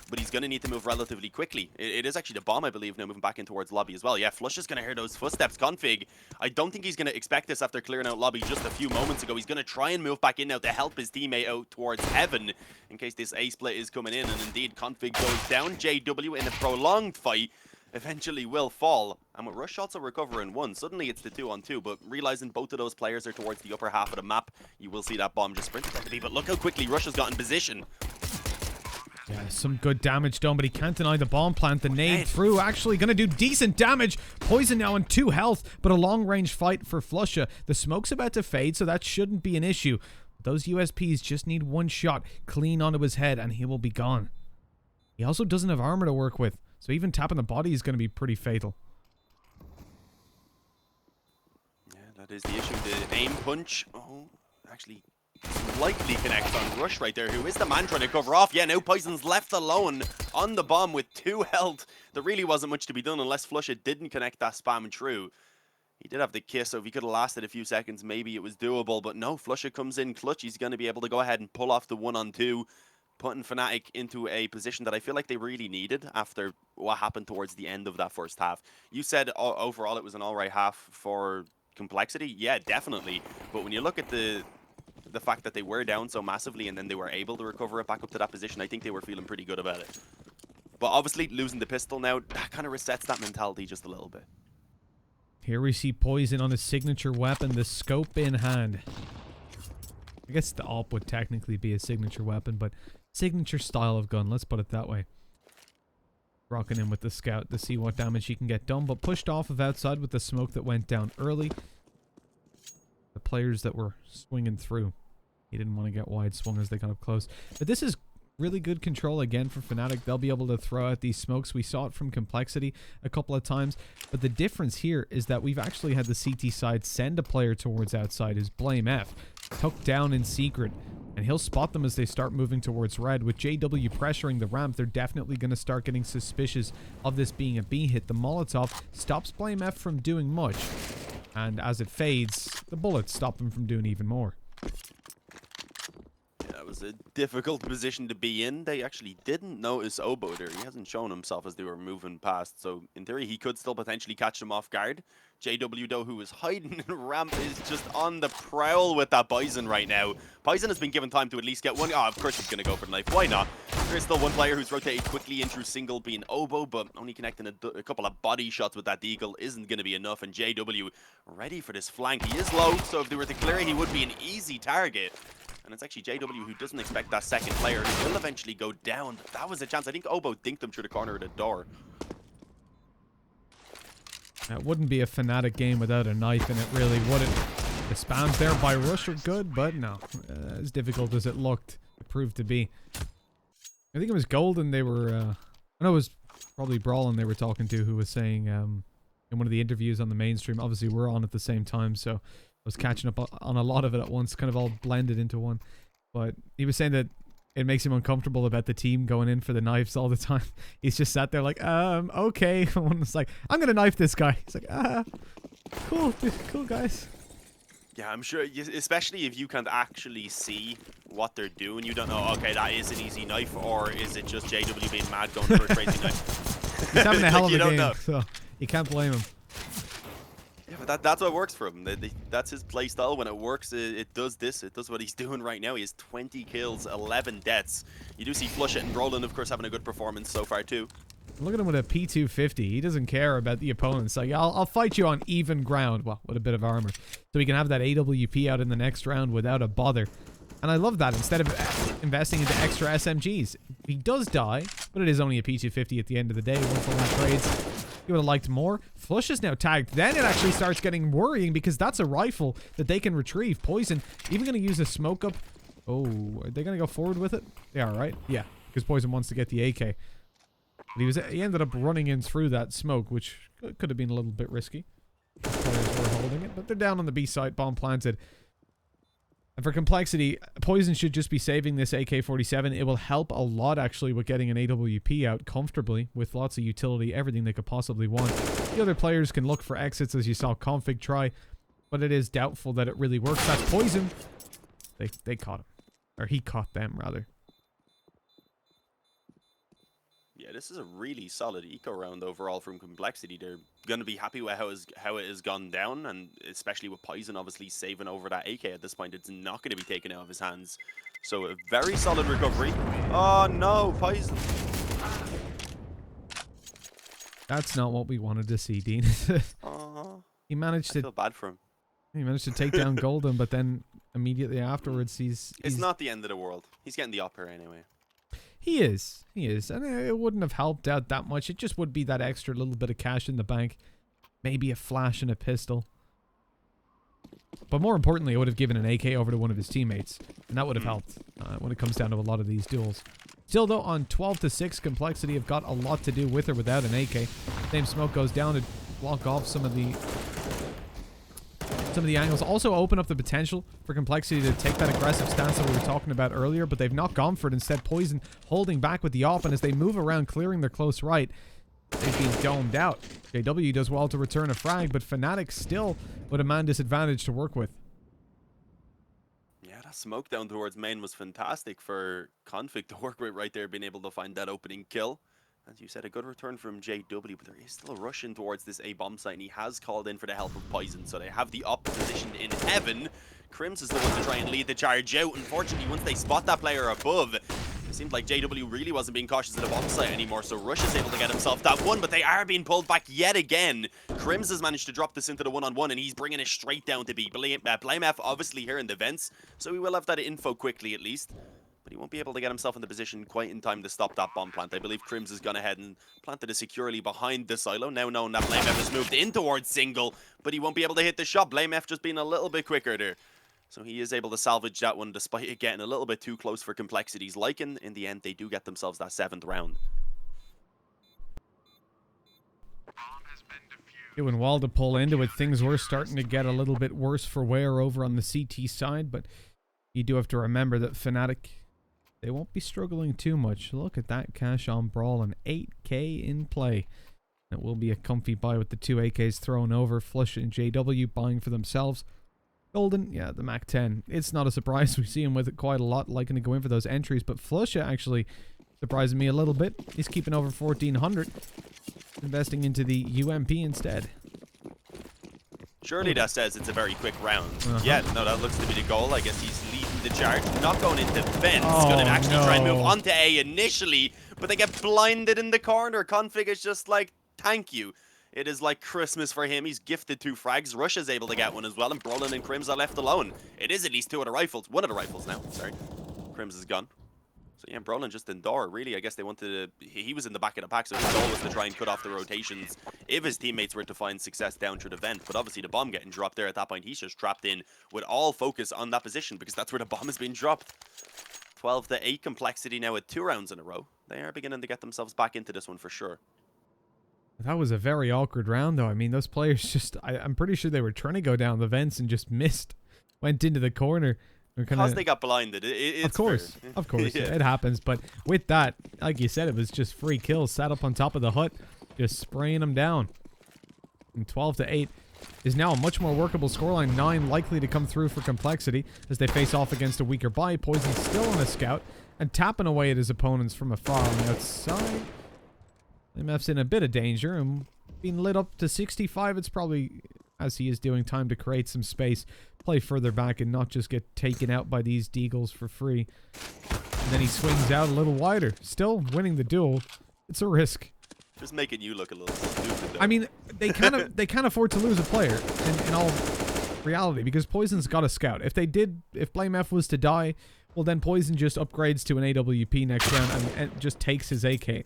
but he's going to need to move relatively quickly. It is actually the bomb, I believe, now moving back in towards lobby as well. Yeah, Flush is going to hear those footsteps. Config, I don't think he's going to expect this after clearing out lobby just a few moments ago. He's going to try and move back in now to help his teammate out towards heaven in case this A split is coming in. And indeed, Config goes down. JW in a prolonged fight eventually will fall, and with Rush also recovering 1, suddenly it's the 2-on-2, but realizing both of those players are towards the upper half of the map, you will see that bomb just sprint to be, but look how quickly Rush has got in position.
Yeah, some good damage done, but he can't deny the bomb plant. The nade through, actually going to do decent damage. Poison now on 2 health, but a long-range fight for Flusha. The smoke's about to fade, so that shouldn't be an issue. Those USPs just need 1 shot clean onto his head, and he will be gone. He also doesn't have armor to work with, so even tapping the body is going to be pretty fatal.
Yeah, that is the issue. The aim punch, actually slightly connects on Rush right there, who is the man trying to cover off. Yeah, now Poison's left alone on the bomb with 2 health. There really wasn't much to be done unless Flusha didn't connect that spam through. He did have the kiss, so if he could have lasted a few seconds, maybe it was doable. But no, Flusha comes in clutch. He's going to be able to go ahead and pull off the 1-on-2, putting Fnatic into a position that I feel like they really needed after what happened towards the end of that first half. You said overall it was an alright half for Complexity. Yeah, definitely. But when you look at the fact that they were down so massively and then they were able to recover it back up to that position, I think they were feeling pretty good about it. But obviously, losing the pistol now, that kind of resets that mentality just a little bit.
Here we see Poison on his signature weapon, the scope in hand. I guess the AWP would technically be a signature weapon, but signature style of gun, let's put it that way. Rocking in with the scout to see what damage he can get done, but pushed off of outside with the smoke that went down early. The players that were swinging through. He didn't want to get wide swung as they got up close. But this is really good control again for Fnatic. They'll be able to throw out these smokes. We saw it from Complexity a couple of times. But the difference here is that we've actually had the CT side send a player towards outside who's Blame F. Tucked down in secret. And he'll spot them as they start moving towards red. With JW pressuring the ramp, they're definitely going to start getting suspicious of this being a B hit. The Molotov stops Blame F from doing much. And as it fades, the bullets stop him from doing even more.
That was a difficult position to be in. They actually didn't notice Obo there. He hasn't shown himself as they were moving past. So in theory, he could still potentially catch them off guard. JW though, who was hiding in ramp, is just on the prowl with that Poison right now. Poison has been given time to at least get one. Oh, of course he's going to go for the knife. Why not? There's still one player who's rotated quickly in through single, being Obo, but only connecting a couple of body shots with that deagle isn't going to be enough. And JW ready for this flank. He is low, so if they were to clear it, he would be an easy target. And it's actually JW who doesn't expect that second player. He will eventually go down. But that was a chance. I think Obo dinked him through the corner of the door.
It wouldn't be a Fnatic game without a knife, and it really wouldn't. The spams there by Rush are good, but no. As difficult as it looked, it proved to be. I think it was Golden they were... I know it was probably Brawlin they were talking to, who was saying in one of the interviews on the mainstream, obviously we're on at the same time, so I was catching up on a lot of it at once, kind of all blended into one. But he was saying that it makes him uncomfortable about the team going in for the knives all the time. He's just sat there like, okay. One's like, I'm gonna knife this guy. He's like, cool, cool guys.
Yeah, I'm sure, especially if you can't actually see what they're doing, you don't know, okay, that is an easy knife, or is it just JW being mad going for a crazy knife?
He's having a hell of a game,
know.
so you can't blame him.
Yeah, but that's what works for him. That's his play style. When it works, it does this. It does what he's doing right now. He has 20 kills, 11 deaths. You do see Flusha and Brolin, of course, having a good performance so far, too.
Look at him with a P250. He doesn't care about the opponents. Like, I'll fight you on even ground. Well, with a bit of armor. So he can have that AWP out in the next round without a bother. And I love that. Instead of investing into extra SMGs. He does die, but it is only a P250 at the end of the day. 1-for-1 trades. He would have liked more. Flush is now tagged. Then it actually starts getting worrying because that's a rifle that they can retrieve. Poison even going to use a smoke up. Oh, are they going to go forward with it? They are, right? Yeah, because Poison wants to get the AK. But he ended up running in through that smoke, which could have been a little bit risky. Players were holding it, but they're down on the B site, bomb planted. And for Complexity, Poison should just be saving this AK-47. It will help a lot, actually, with getting an AWP out comfortably with lots of utility, everything they could possibly want. The other players can look for exits, as you saw Config try, but it is doubtful that it really works. That's Poison. They caught him. Or he caught them, rather.
Yeah, this is a really solid eco round overall from Complexity. They're going to be happy with how it has gone down, and especially with Poison obviously saving over that AK at this point. It's not going to be taken out of his hands. So a very solid recovery. Oh no, Poison.
That's not what we wanted to see, Dean. He managed
I feel bad for him.
He managed to take down Golden, but then immediately afterwards he's...
It's not the end of the world. He's getting the up here anyway.
He is. And it wouldn't have helped out that much. It just would be that extra little bit of cash in the bank. Maybe a flash and a pistol. But more importantly, it would have given an AK over to one of his teammates. And that would have helped when it comes down to a lot of these duels. Still, though, on 12-6, Complexity have got a lot to do with or without an AK. Same smoke goes down to block off some of the angles. Also open up the potential for Complexity to take that aggressive stance that we were talking about earlier, but they've not gone for it. Instead, Poison holding back with the AWP, and as they move around, clearing their close right, they've been domed out. JW does well to return a frag, but Fnatic still with a man disadvantage to work with.
Yeah, that smoke down towards main was fantastic for Config to work with right there, being able to find that opening kill. As you said, a good return from JW, but there is still a rush in towards this A bomb site, and he has called in for the help of Poison, so they have the op positioned in heaven. Crims is the one to try and lead the charge out. Unfortunately, once they spot that player above, it seemed like JW really wasn't being cautious at the bomb site anymore, so Rush is able to get himself that one, but they are being pulled back yet again. Crims has managed to drop this into the one-on-one, and he's bringing it straight down to B. Blame F obviously here in the vents, so we will have that info quickly at least. But he won't be able to get himself in the position quite in time to stop that bomb plant. I believe Crims has gone ahead and planted it securely behind the silo. Now knowing that Blame F has moved in towards single, but he won't be able to hit the shot. Blame F just being a little bit quicker there. So he is able to salvage that one despite it getting a little bit too close for Complexity's liking. In the end, they do get themselves that 7th round.
Doing well to pull into it. Things were starting to get a little bit worse for Wear over on the CT side, but you do have to remember that Fnatic, they won't be struggling too much. Look at that cash on Brawl, and 8k in play. It will be a comfy buy with the 2 AKs thrown over. Flush and JW buying for themselves. Golden, yeah, the Mac 10. It's not a surprise. We see him with it quite a lot, liking to go in for those entries. But Flusha actually surprising me a little bit. He's keeping over 1,400. Investing into the UMP instead.
Surely that says it's a very quick round. Yeah, no, that looks to be the goal. I guess he's leading the charge. Not going into vents. Going to actually try and move onto A initially, but they get blinded in the corner. Config is just like, thank you. It is like Christmas for him. He's gifted 2 frags. Rush is able to get one as well, and Brolin and Crims are left alone. It is at least 2 of the rifles. 1 of the rifles now, sorry. Crims is gone. So yeah, Brolin just indoor. Really, I guess they wanted to... He was in the back of the pack, so his goal was to try and cut off the rotations if his teammates were to find success down through the vent. But obviously the bomb getting dropped there at that point, he's just trapped in with all focus on that position because that's where the bomb has been dropped. 12-8 Complexity now with 2 rounds in a row. They are beginning to get themselves back into this one for sure.
That was a very awkward round, though. I mean, those players just... I'm pretty sure they were trying to go down the vents and just missed. Went into the corner.
Because they got blinded.
Of course. Of course. Yeah. It happens. But with that, like you said, it was just free kills. Sat up on top of the hut, just spraying them down. And 12-8 is now a much more workable scoreline. 9 likely to come through for Complexity as they face off against a weaker buy. Poison still on a scout and tapping away at his opponents from afar on the outside. MF's in a bit of danger and being lit up to 65. It's probably, as he is doing, time to create some space, play further back and not just get taken out by these deagles for free. And then he swings out a little wider, still winning the duel. It's a risk.
Just making you look a little stupid, though.
I mean, they can't afford to lose a player in all reality because Poison's got a scout. If Blame F was to die, well then Poison just upgrades to an AWP next round and just takes his AK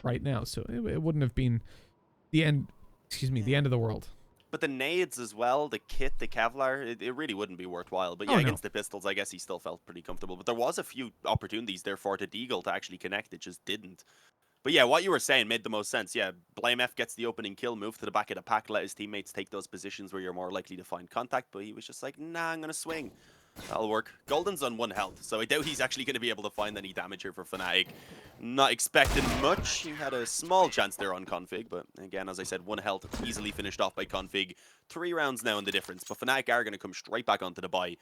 right now. So it wouldn't have been the end, the end of the world.
But the nades as well, the kit, the Kevlar, it really wouldn't be worthwhile. But yeah, against the pistols, I guess he still felt pretty comfortable. But there was a few opportunities there for the Deagle to actually connect. It just didn't. But yeah, what you were saying made the most sense. Yeah, Blame F gets the opening kill, move to the back of the pack, let his teammates take those positions where you're more likely to find contact. But he was just like, nah, I'm going to swing. That'll work. Golden's on 1 health, so I doubt he's actually going to be able to find any damage here for Fnatic. Not expecting much. He had a small chance there on Config, but again, as I said, 1 health, easily finished off by Config. 3 rounds now in the difference, but Fnatic are going to come straight back onto the buy.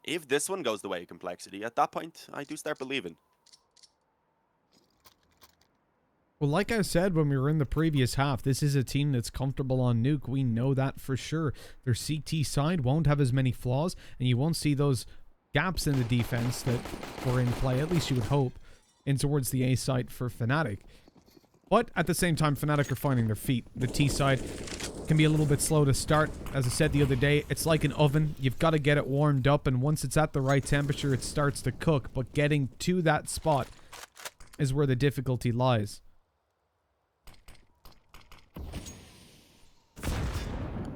If this one goes the way of Complexity, at that point, I do start believing.
Well, like I said when we were in the previous half, this is a team that's comfortable on Nuke. We know that for sure. Their CT side won't have as many flaws, and you won't see those gaps in the defense that were in play, at least you would hope, in towards the A site for Fnatic. But at the same time, Fnatic are finding their feet. The T side can be a little bit slow to start. As I said the other day, it's like an oven. You've got to get it warmed up, and once it's at the right temperature, it starts to cook. But getting to that spot is where the difficulty lies.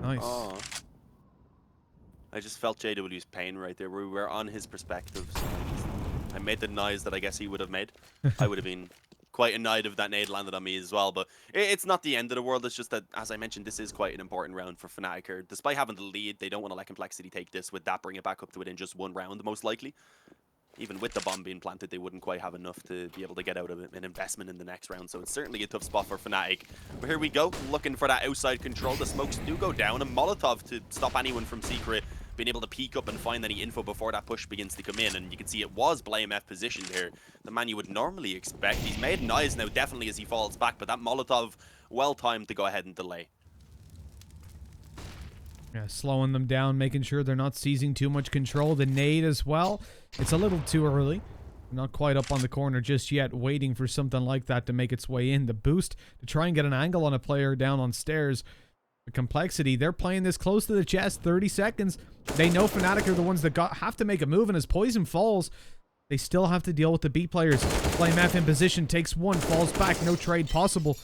Nice.
Oh. I just felt JW's pain right there. We were on his perspective. So I made the noise that I guess he would have made. I would have been quite annoyed if that nade landed on me as well, but it's not the end of the world. It's just that, as I mentioned, this is quite an important round for Fnatic here. Despite having the lead, they don't want to let Complexity take this. With that, bring it back up to within just 1 round, most likely. Even with the bomb being planted, they wouldn't quite have enough to be able to get out of an investment in the next round, so it's certainly a tough spot for Fnatic. But here we go, looking for that outside control. The smokes do go down, and Molotov to stop anyone from Secret being able to peek up and find any info before that push begins to come in, and you can see it was BlameF positioned here. The man you would normally expect. He's made noise now, definitely, as he falls back, but that Molotov, well timed to go ahead and delay.
Yeah, slowing them down, making sure they're not seizing too much control. The nade as well. It's a little too early. Not quite up on the corner just yet, waiting for something like that to make its way in. The boost to try and get an angle on a player down on stairs. The Complexity, they're playing this close to the chest. 30 seconds. They know Fnatic are the ones that have to make a move, and as Poison falls, they still have to deal with the B players. BlameF in position, takes one, falls back, no trade possible.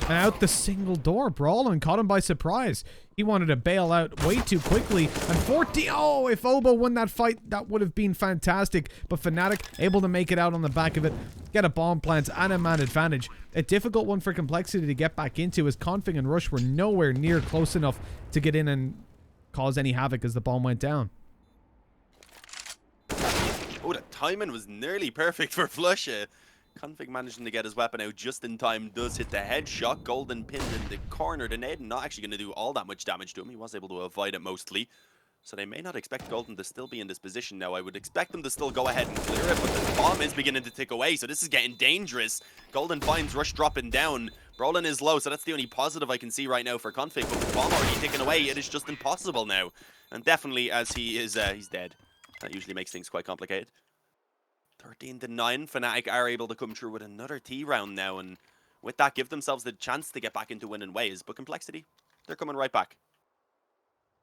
And out the single door, Brawlin caught him by surprise. He wanted to bail out way too quickly. And 14, oh, if Obo won that fight, that would have been fantastic. But Fnatic able to make it out on the back of it, get a bomb plant and a man advantage. A difficult one for Complexity to get back into, as Config and Rush were nowhere near close enough to get in and cause any havoc as the bomb went down.
Oh, the timing was nearly perfect for Flush. Config managing to get his weapon out just in time, does hit the headshot. Golden pinned in the corner. The nade not actually going to do all that much damage to him. He was able to avoid it mostly. So they may not expect Golden to still be in this position now. I would expect them to still go ahead and clear it, but the bomb is beginning to tick away, so this is getting dangerous. Golden finds Rush dropping down. Brawlin is low, so that's the only positive I can see right now for Config, but with the bomb already ticking away, it is just impossible now. And definitely, as he is, he's dead. That usually makes things quite complicated. 13-9, Fnatic are able to come through with another T round now, and with that, give themselves the chance to get back into winning ways. But Complexity, they're coming right back.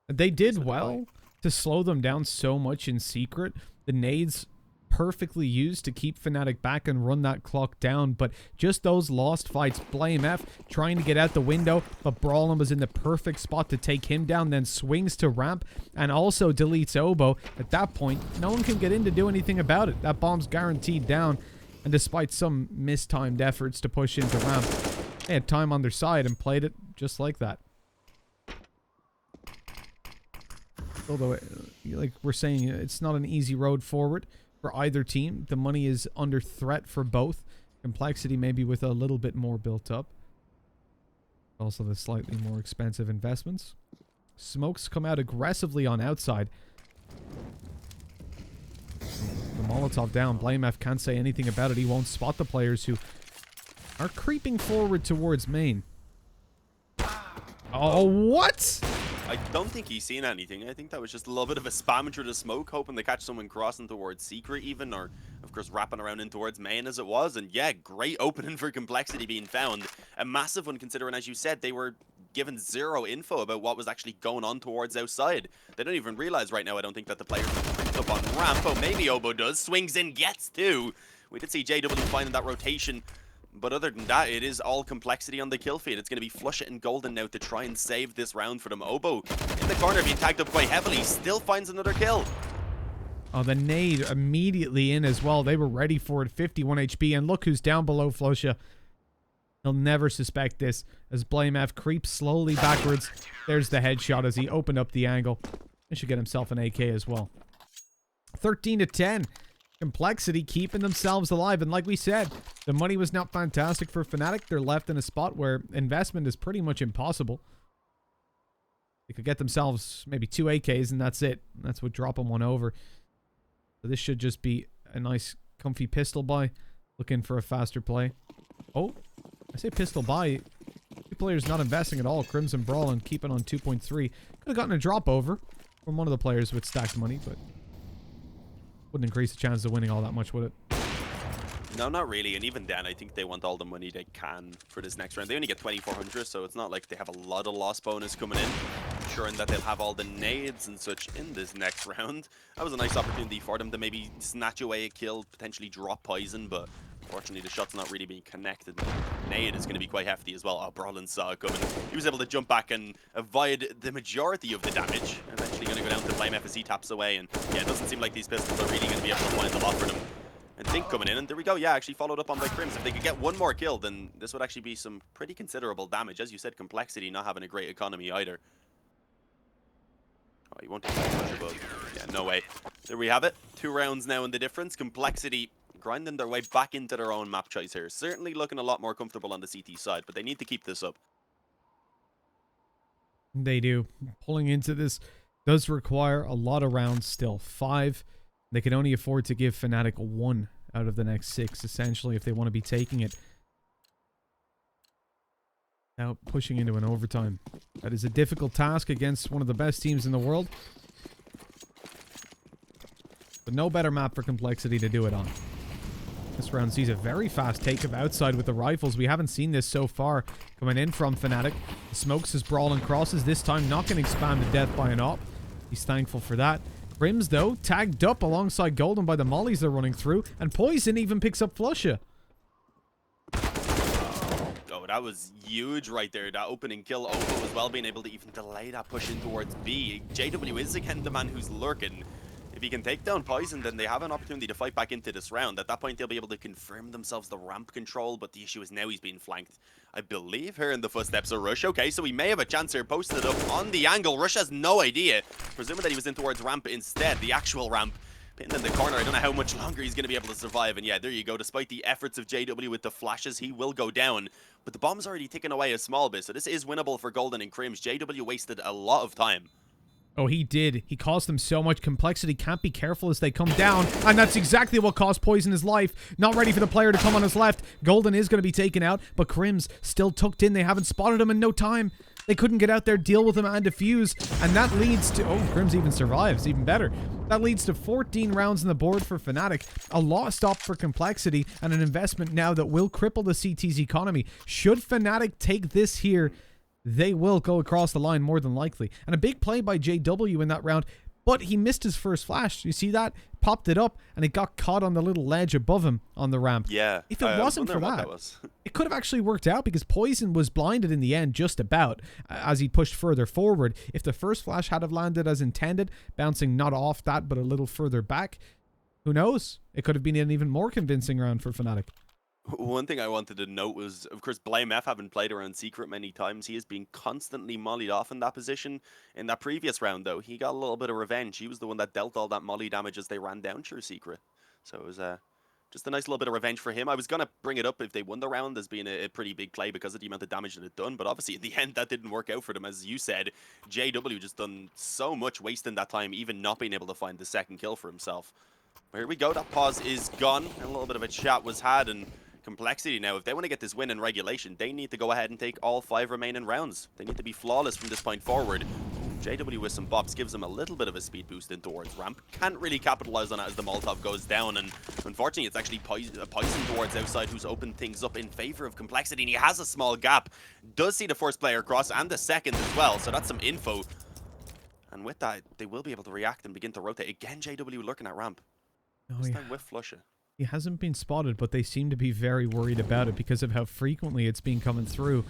They did well to slow them down so much in Secret. The nades perfectly used to keep Fnatic back and run that clock down, but just those lost fights. BlameF trying to get out the window, but Brawlin was in the perfect spot to take him down, then swings to ramp and also deletes Obo. At that point, no one can get in to do anything about it. That bomb's guaranteed down, and despite some mistimed efforts to push into ramp, they had time on their side and played it just like that. Although, like we're saying, it's not an easy road forward for either team. The money is under threat for both. Complexity maybe with a little bit more built up. Also the slightly more expensive investments. Smokes come out aggressively on outside. The Molotov down. BlameF can't say anything about it. He won't spot the players who are creeping forward towards main. Oh, what?
I don't think he's seen anything. I think that was just a little bit of a spam through the smoke, hoping to catch someone crossing towards Secret even, or of course wrapping around in towards main as it was. And yeah, great opening for Complexity being found. A massive one considering, as you said, they were given zero info about what was actually going on towards outside. They don't even realize right now, I don't think, that the players are creeped up on ramp. Oh, maybe Obo does. Swings in, gets two. We did see JW finding that rotation. But other than that, it is all Complexity on the kill feed. It's going to be Flush It and Golden now to try and save this round for them. Obo in the corner being tagged up quite heavily. Still finds another kill.
Oh, the nade immediately in as well. They were ready for it. 51 HP. And look who's down below Flosha. He'll never suspect this as BlameF creeps slowly backwards. There's the headshot as he opened up the angle. He should get himself an AK as well. 13-10. Complexity keeping themselves alive, and like we said, the money was not fantastic for Fnatic. They're left in a spot where investment is pretty much impossible. They could get themselves maybe 2 AKs and that's it. That's what drop them one over. So this should just be a nice comfy pistol buy. Looking for a faster play. Oh, I say pistol buy. Two players not investing at all. Crimson Brawl and keeping on 2.3. Could have gotten a drop over from one of the players with stacked money, but wouldn't increase the chances of winning all that much, would it?
No, not really. And even then, I think they want all the money they can for this next round. They only get 2,400, so it's not like they have a lot of loss bonus coming in. Ensuring that they'll have all the nades and such in this next round. That was a nice opportunity for them to maybe snatch away a kill, potentially drop poison, but unfortunately the shot's not really being connected. Nade is going to be quite hefty as well. Oh, Brawlin saw it coming. He was able to jump back and avoid the majority of the damage. Eventually going to go down to BlameF as he taps away, and yeah, it doesn't seem like these pistols are really going to be able to wind them off for them. And Think coming in, and there we go. Yeah, actually followed up on by Crims. If they could get one more kill, then this would actually be some pretty considerable damage. As you said, Complexity not having a great economy either. Oh, he won't take that pressure, but yeah, no way. There we have it. 2 rounds now in the difference. Complexity grinding their way back into their own map choice here. Certainly looking a lot more comfortable on the CT side, but they need to keep this up.
They do. Pulling into this does require a lot of rounds still. 5. They can only afford to give Fnatic 1 out of the next 6, essentially, if they want to be taking it. Now pushing into an overtime. That is a difficult task against one of the best teams in the world. But no better map for Complexity to do it on. This round sees a very fast take of outside with the rifles. We haven't seen this so far coming in from Fnatic. The smokes his brawl and crosses, this time not getting spammed to death by an op. He's thankful for that. Crims, though, tagged up alongside Golden by the mollies they're running through, and Poison even picks up Flusha.
Oh, that was huge right there. That opening kill. Ovo as well being able to even delay that push in towards B. JW is again the man who's lurking. If he can take down Poison, then they have an opportunity to fight back into this round. At that point, they'll be able to confirm themselves the ramp control, but the issue is now he's being flanked. I believe here in the footsteps of Rush. Okay, so he may have a chance here. Posted up on the angle. Rush has no idea. Presuming that he was in towards ramp instead, the actual ramp. Pinned in the corner. I don't know how much longer he's going to be able to survive. And yeah, there you go. Despite the efforts of JW with the flashes, he will go down. But the bomb's already ticking away a small bit, so this is winnable for Golden and Crims. JW wasted a lot of time.
Oh, he did. He caused them so much. Complexity can't be careful as they come down, and that's exactly what cost Poison his life. Not ready for the player to come on his left. Golden is going to be taken out, but Crims still tucked in. They haven't spotted him in no time. They couldn't get out there, deal with him, and defuse, and that leads to... Oh, Crims even survives. Even better. That leads to 14 rounds on the board for Fnatic, a lost op for Complexity, and an investment now that will cripple the CT's economy. Should Fnatic take this here, they will go across the line more than likely. And a big play by JW in that round, but he missed his first flash. You see that? Popped it up, and it got caught on the little ledge above him on the ramp.
Yeah.
If it wasn't for that it could have actually worked out, because Poison was blinded in the end just about as he pushed further forward. If the first flash had have landed as intended, bouncing not off that but a little further back, who knows? It could have been an even more convincing round for Fnatic.
One thing I wanted to note was, of course, Blame F having played around Secret many times. He has been constantly mollied off in that position. In that previous round, though, he got a little bit of revenge. He was the one that dealt all that molly damage as they ran down through Secret. So it was just a nice little bit of revenge for him. I was going to bring it up if they won the round as being a pretty big play because of the amount of damage that it done. But obviously, at the end, that didn't work out for them. As you said, JW just done so much wasting that time, even not being able to find the second kill for himself. But here we go. That pause is gone. And a little bit of a chat was had, and Complexity now, if they want to get this win in regulation, they need to go ahead and take all 5 remaining rounds. They need to be flawless from this point forward. JW with some bops gives him a little bit of a speed boost in towards ramp. Can't really capitalize on it as the Molotov goes down, and unfortunately it's actually Poison towards outside who's opened things up in favor of Complexity, and he has a small gap. Does see the first player cross and the second as well, so that's some info. And with that, they will be able to react and begin to rotate. Again, JW looking at ramp. This time with Flusha.
He hasn't been spotted, but they seem to be very worried about it because of how frequently it's been coming through.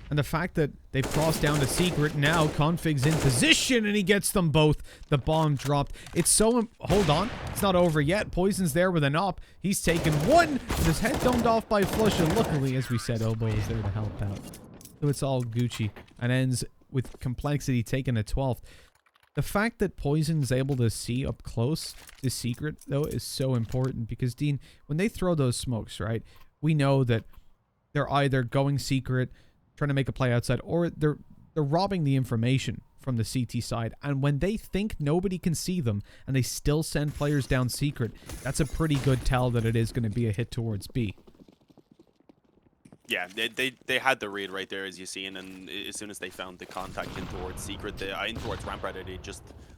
And the fact that they've crossed down to Secret, now Config's in position and he gets them both. The bomb dropped. It's so... Hold on. It's not over yet. Poison's there with an op. He's taken one. With his head domed off by Flush. And luckily, as we said, Oboe is there to help out. So it's all Gucci. And ends with Complexity taking a 12th. The fact that Poison's able to see up close to Secret, though, is so important. Because, Dean, when they throw those smokes, right, we know that they're either going Secret, trying to make a play outside, or they're robbing the information from the CT side. And when they think nobody can see them, and they still send players down Secret, that's a pretty good tell that it is going to be a hit towards B.
Yeah, they had the read right there, as you've seen, and as soon as they found the contact in towards Secret, in towards ramp, rather,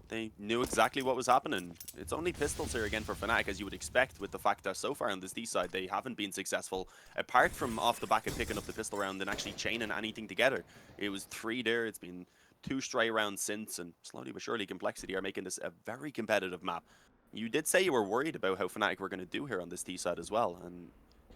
they knew exactly what was happening. It's only pistols here again for Fnatic, as you would expect, with the fact that so far on this D side, they haven't been successful, apart from off the back of picking up the pistol round and actually chaining anything together. It was 3 there, it's been 2 stray rounds since, and slowly but surely Complexity are making this a very competitive map. You did say you were worried about how Fnatic were going to do here on this D side as well, and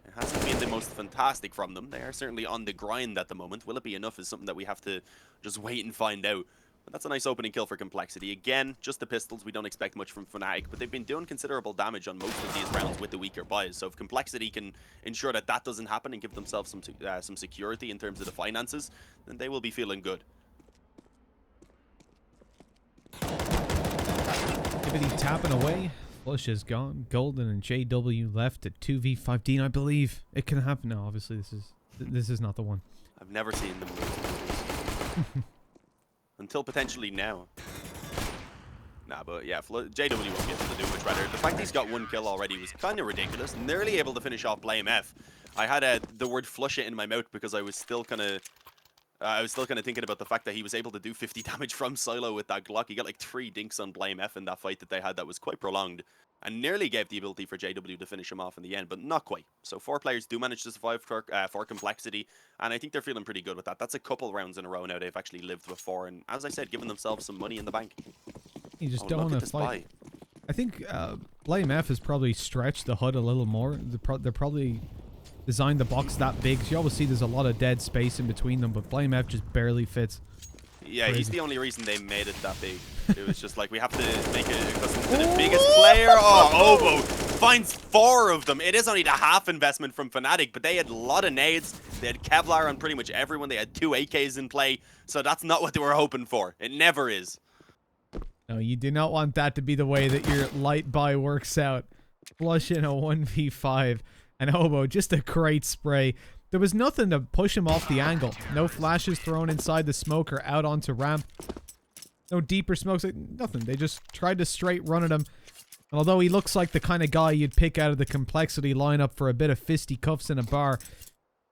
it hasn't been the most fantastic from them. They are certainly on the grind at the moment. Will it be enough is something that we have to just wait and find out. But that's a nice opening kill for Complexity. Again, just the pistols. We don't expect much from Fnatic, but they've been doing considerable damage on most of these rounds with the weaker buys. So if Complexity can ensure that that doesn't happen and give themselves some security in terms of the finances, then they will be feeling good.
Activity tapping away. Flush is gone. Golden and JW left at 2v5. Dean, I believe it can happen. No, obviously this is not the one.
I've never seen them lose. Until potentially now. Nah, but yeah, JW won't be able to do much better. The fact he's got 1 kill already was kind of ridiculous. Nearly able to finish off Blame F. I had the word flush it in my mouth because I was still kind of thinking about the fact that he was able to do 50 damage from silo with that Glock. He got like 3 dinks on Blame F in that fight that they had that was quite prolonged. And nearly gave the ability for JW to finish him off in the end, but not quite. So 4 players do manage to survive for Complexity, and I think they're feeling pretty good with that. That's a couple rounds in a row now they've actually lived before, and as I said, giving themselves some money in the bank.
You just don't want to fight. I think Blame F has probably stretched the HUD a little more. They're probably designed the box that big, so you always see there's a lot of dead space in between them, but Blame F just barely fits.
Yeah,
Crazy.
He's the only reason they made it that big. It was just like, we have to make it custom to the biggest player. Oh, Obo finds 4 of them. It is only the half investment from Fnatic, but they had a lot of nades. They had Kevlar on pretty much everyone. They had 2 AKs in play, so that's not what they were hoping for. It never is.
No, you do not want that to be the way that your light buy works out. Flush in a 1v5, and Obo, just a great spray. There was nothing to push him off the angle. No flashes thrown inside the smoke or out onto ramp. No deeper smokes, nothing. They just tried to straight run at him. And although he looks like the kind of guy you'd pick out of the Complexity lineup for a bit of fisticuffs in a bar,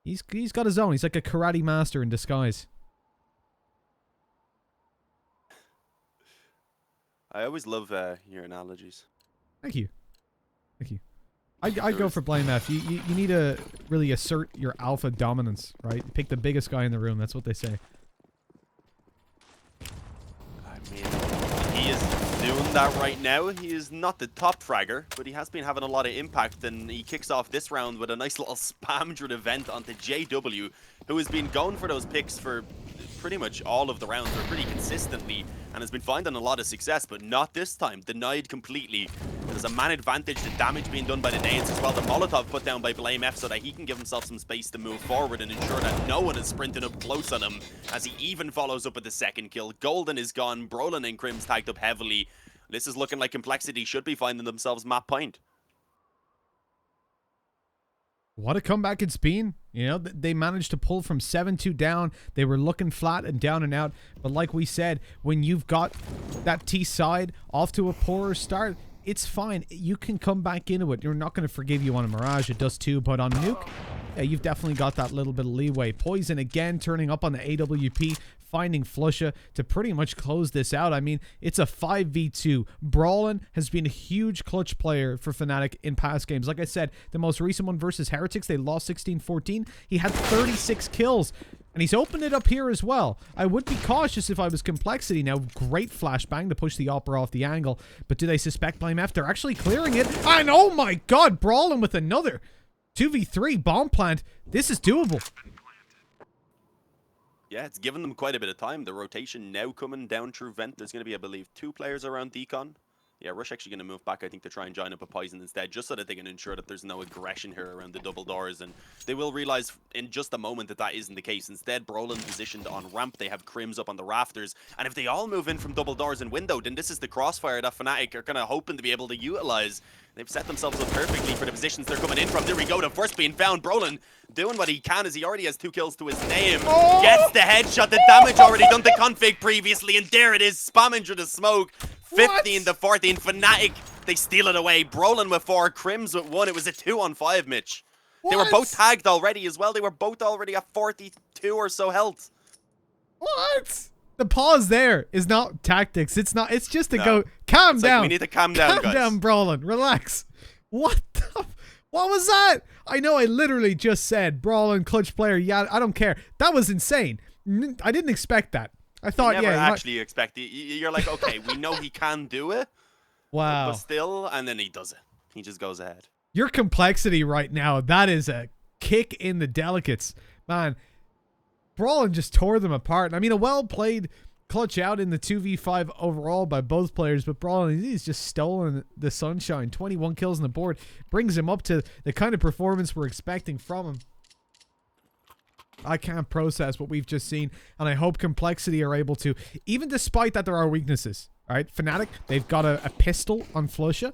he's got his own. He's like a karate master in disguise.
I always love your analogies.
Thank you. Thank you. I'd go for Blame F. You need to really assert your alpha dominance, right? Pick the biggest guy in the room. That's what they say.
I mean, he is doing that right now. He is not the top fragger, but he has been having a lot of impact, and he kicks off this round with a nice little spam-driven event onto JW, who has been going for those picks for pretty much all of the rounds, or pretty consistently, and has been finding a lot of success, but not this time. Denied completely. There's a man advantage, the damage being done by the nades as well. The Molotov put down by Blame F so that he can give himself some space to move forward and ensure that no one is sprinting up close on him, as he even follows up with the second kill. Golden is gone. Brolin and Crim's tagged up heavily. This is looking like Complexity should be finding themselves map point.
What a comeback it's been. You know, they managed to pull from 7-2 down. They were looking flat and down and out. But like we said, when you've got that T side off to a poorer start, it's fine. You can come back into it. You're not going to forgive you on a Mirage. It does too. But on Nuke, yeah, you've definitely got that little bit of leeway. Poison again turning up on the AWP, finding Flusha to pretty much close this out. I mean, it's a 5v2. Brawlin has been a huge clutch player for Fnatic in past games. Like I said, the most recent one versus Heretics, they lost 16-14. He had 36 kills. And he's opened it up here as well. I would be cautious if I was Complexity. Now, great flashbang to push the Opera off the angle. But do they suspect Blame F? They're actually clearing it. And oh my god, Brawlin with another 2v3 bomb plant. This is doable.
Yeah, it's given them quite a bit of time. The rotation now coming down through Vent. There's going to be, I believe, 2 players around Decon. Yeah, Rush actually going to move back, I think, to try and join up a Poison instead, just so that they can ensure that there's no aggression here around the double doors. And they will realize in just a moment that that isn't the case. Instead, Brolin positioned on ramp. They have Crims up on the rafters. And if they all move in from double doors and window, then this is the crossfire that Fnatic are kind of hoping to be able to utilize. They've set themselves up perfectly for the positions they're coming in from. There we go, the first being found. Brolin doing what he can, as he already has 2 kills to his name.
Oh!
Gets the headshot, the damage already done to config previously, and there it is, spamming through the smoke. 15 to 14, Fnatic, they steal it away. Brolin with 4, Crims with 1. It was a 2-on-5, Mitch.
What?
They were both tagged already as well. They were both already at 42 or so health.
What? The pause there is not tactics. It's not. It's just to
No.
go, calm down.
We need to calm down, guys.
Calm down, Brawlin. Relax. What the? What was that? I know I literally just said Brawlin, clutch player. Yeah, I don't care. That was insane. I didn't expect that. I thought,
Never
yeah.
actually expect it. You're like, okay, we know he can do it.
Wow.
But still, and then he does it. He just goes ahead.
Your Complexity right now, that is a kick in the delicates. Man, Brawlin just tore them apart. I mean, a well-played clutch out in the 2v5 overall by both players, but Brawlin, he's just stolen the sunshine. 21 kills on the board brings him up to the kind of performance we're expecting from him. I can't process what we've just seen, and I hope Complexity are able to, even despite that there are weaknesses. All right, Fnatic, they've got a pistol on Flusha.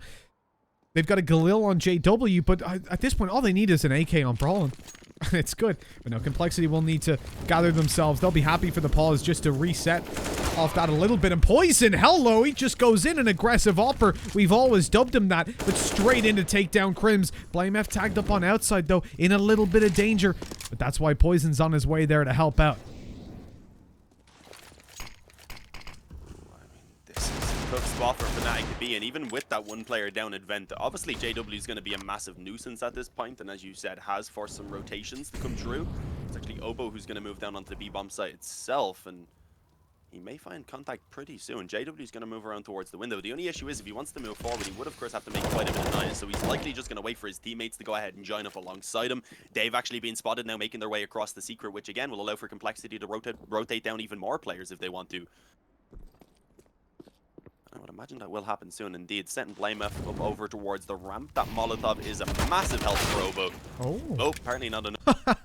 They've got a Galil on JW, but at this point, all they need is an AK on Brawlin. It's good. But no, Complexity will need to gather themselves. They'll be happy for the pause just to reset off that a little bit. And Poison, hello, he just goes in an aggressive opper. We've always dubbed him that, but straight in to take down Crims. BlameF tagged up on outside, though, in a little bit of danger. But that's why Poison's on his way there to help out.
Tough spot for Fnatic to be in, even with that one player down at Vent. Obviously, JW is going to be a massive nuisance at this point, and as you said, has forced some rotations to come through. It's actually Obo who's going to move down onto the B-bomb site itself, and he may find contact pretty soon. JW is going to move around towards the window. The only issue is if he wants to move forward, he would, of course, have to make quite a bit of noise, so he's likely just going to wait for his teammates to go ahead and join up alongside him. They've actually been spotted now making their way across the secret, which, again, will allow for Complexity to rotate down even more players if they want to. I would imagine that will happen soon indeed. Setting BlameF up over towards the ramp. That Molotov is a massive help for Obo. Oh, apparently not enough.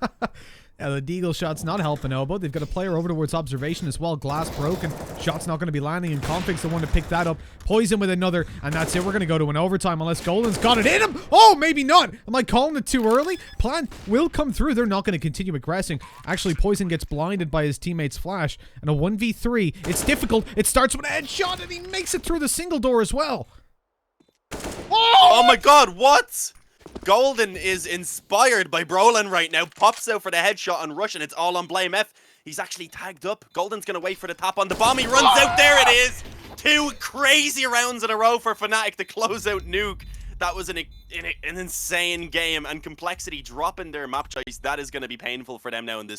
Yeah, the Deagle shot's not helping Obo. They've got a player over towards observation as well. Glass broken. Shot's not going to be landing, and Config's the one to pick that up. Poison with another, and that's it. We're going to go to an overtime unless Golden's got it in him. Oh, maybe not. Am I calling it too early? Plan will come through. They're not going to continue aggressing. Actually, Poison gets blinded by his teammate's flash. And a 1v3. It's difficult. It starts with a headshot, and he makes it through the single door as well.
Oh my god, what? Golden is inspired by Brolin right now. Pops out for the headshot on Rush, and it's all on BlameF. He's actually tagged up. Golden's going to wait for the tap on the bomb. He runs out. There it is. 2 crazy rounds in a row for Fnatic to close out Nuke. That was an insane game, and Complexity dropping their map choice. That is going to be painful for them now in this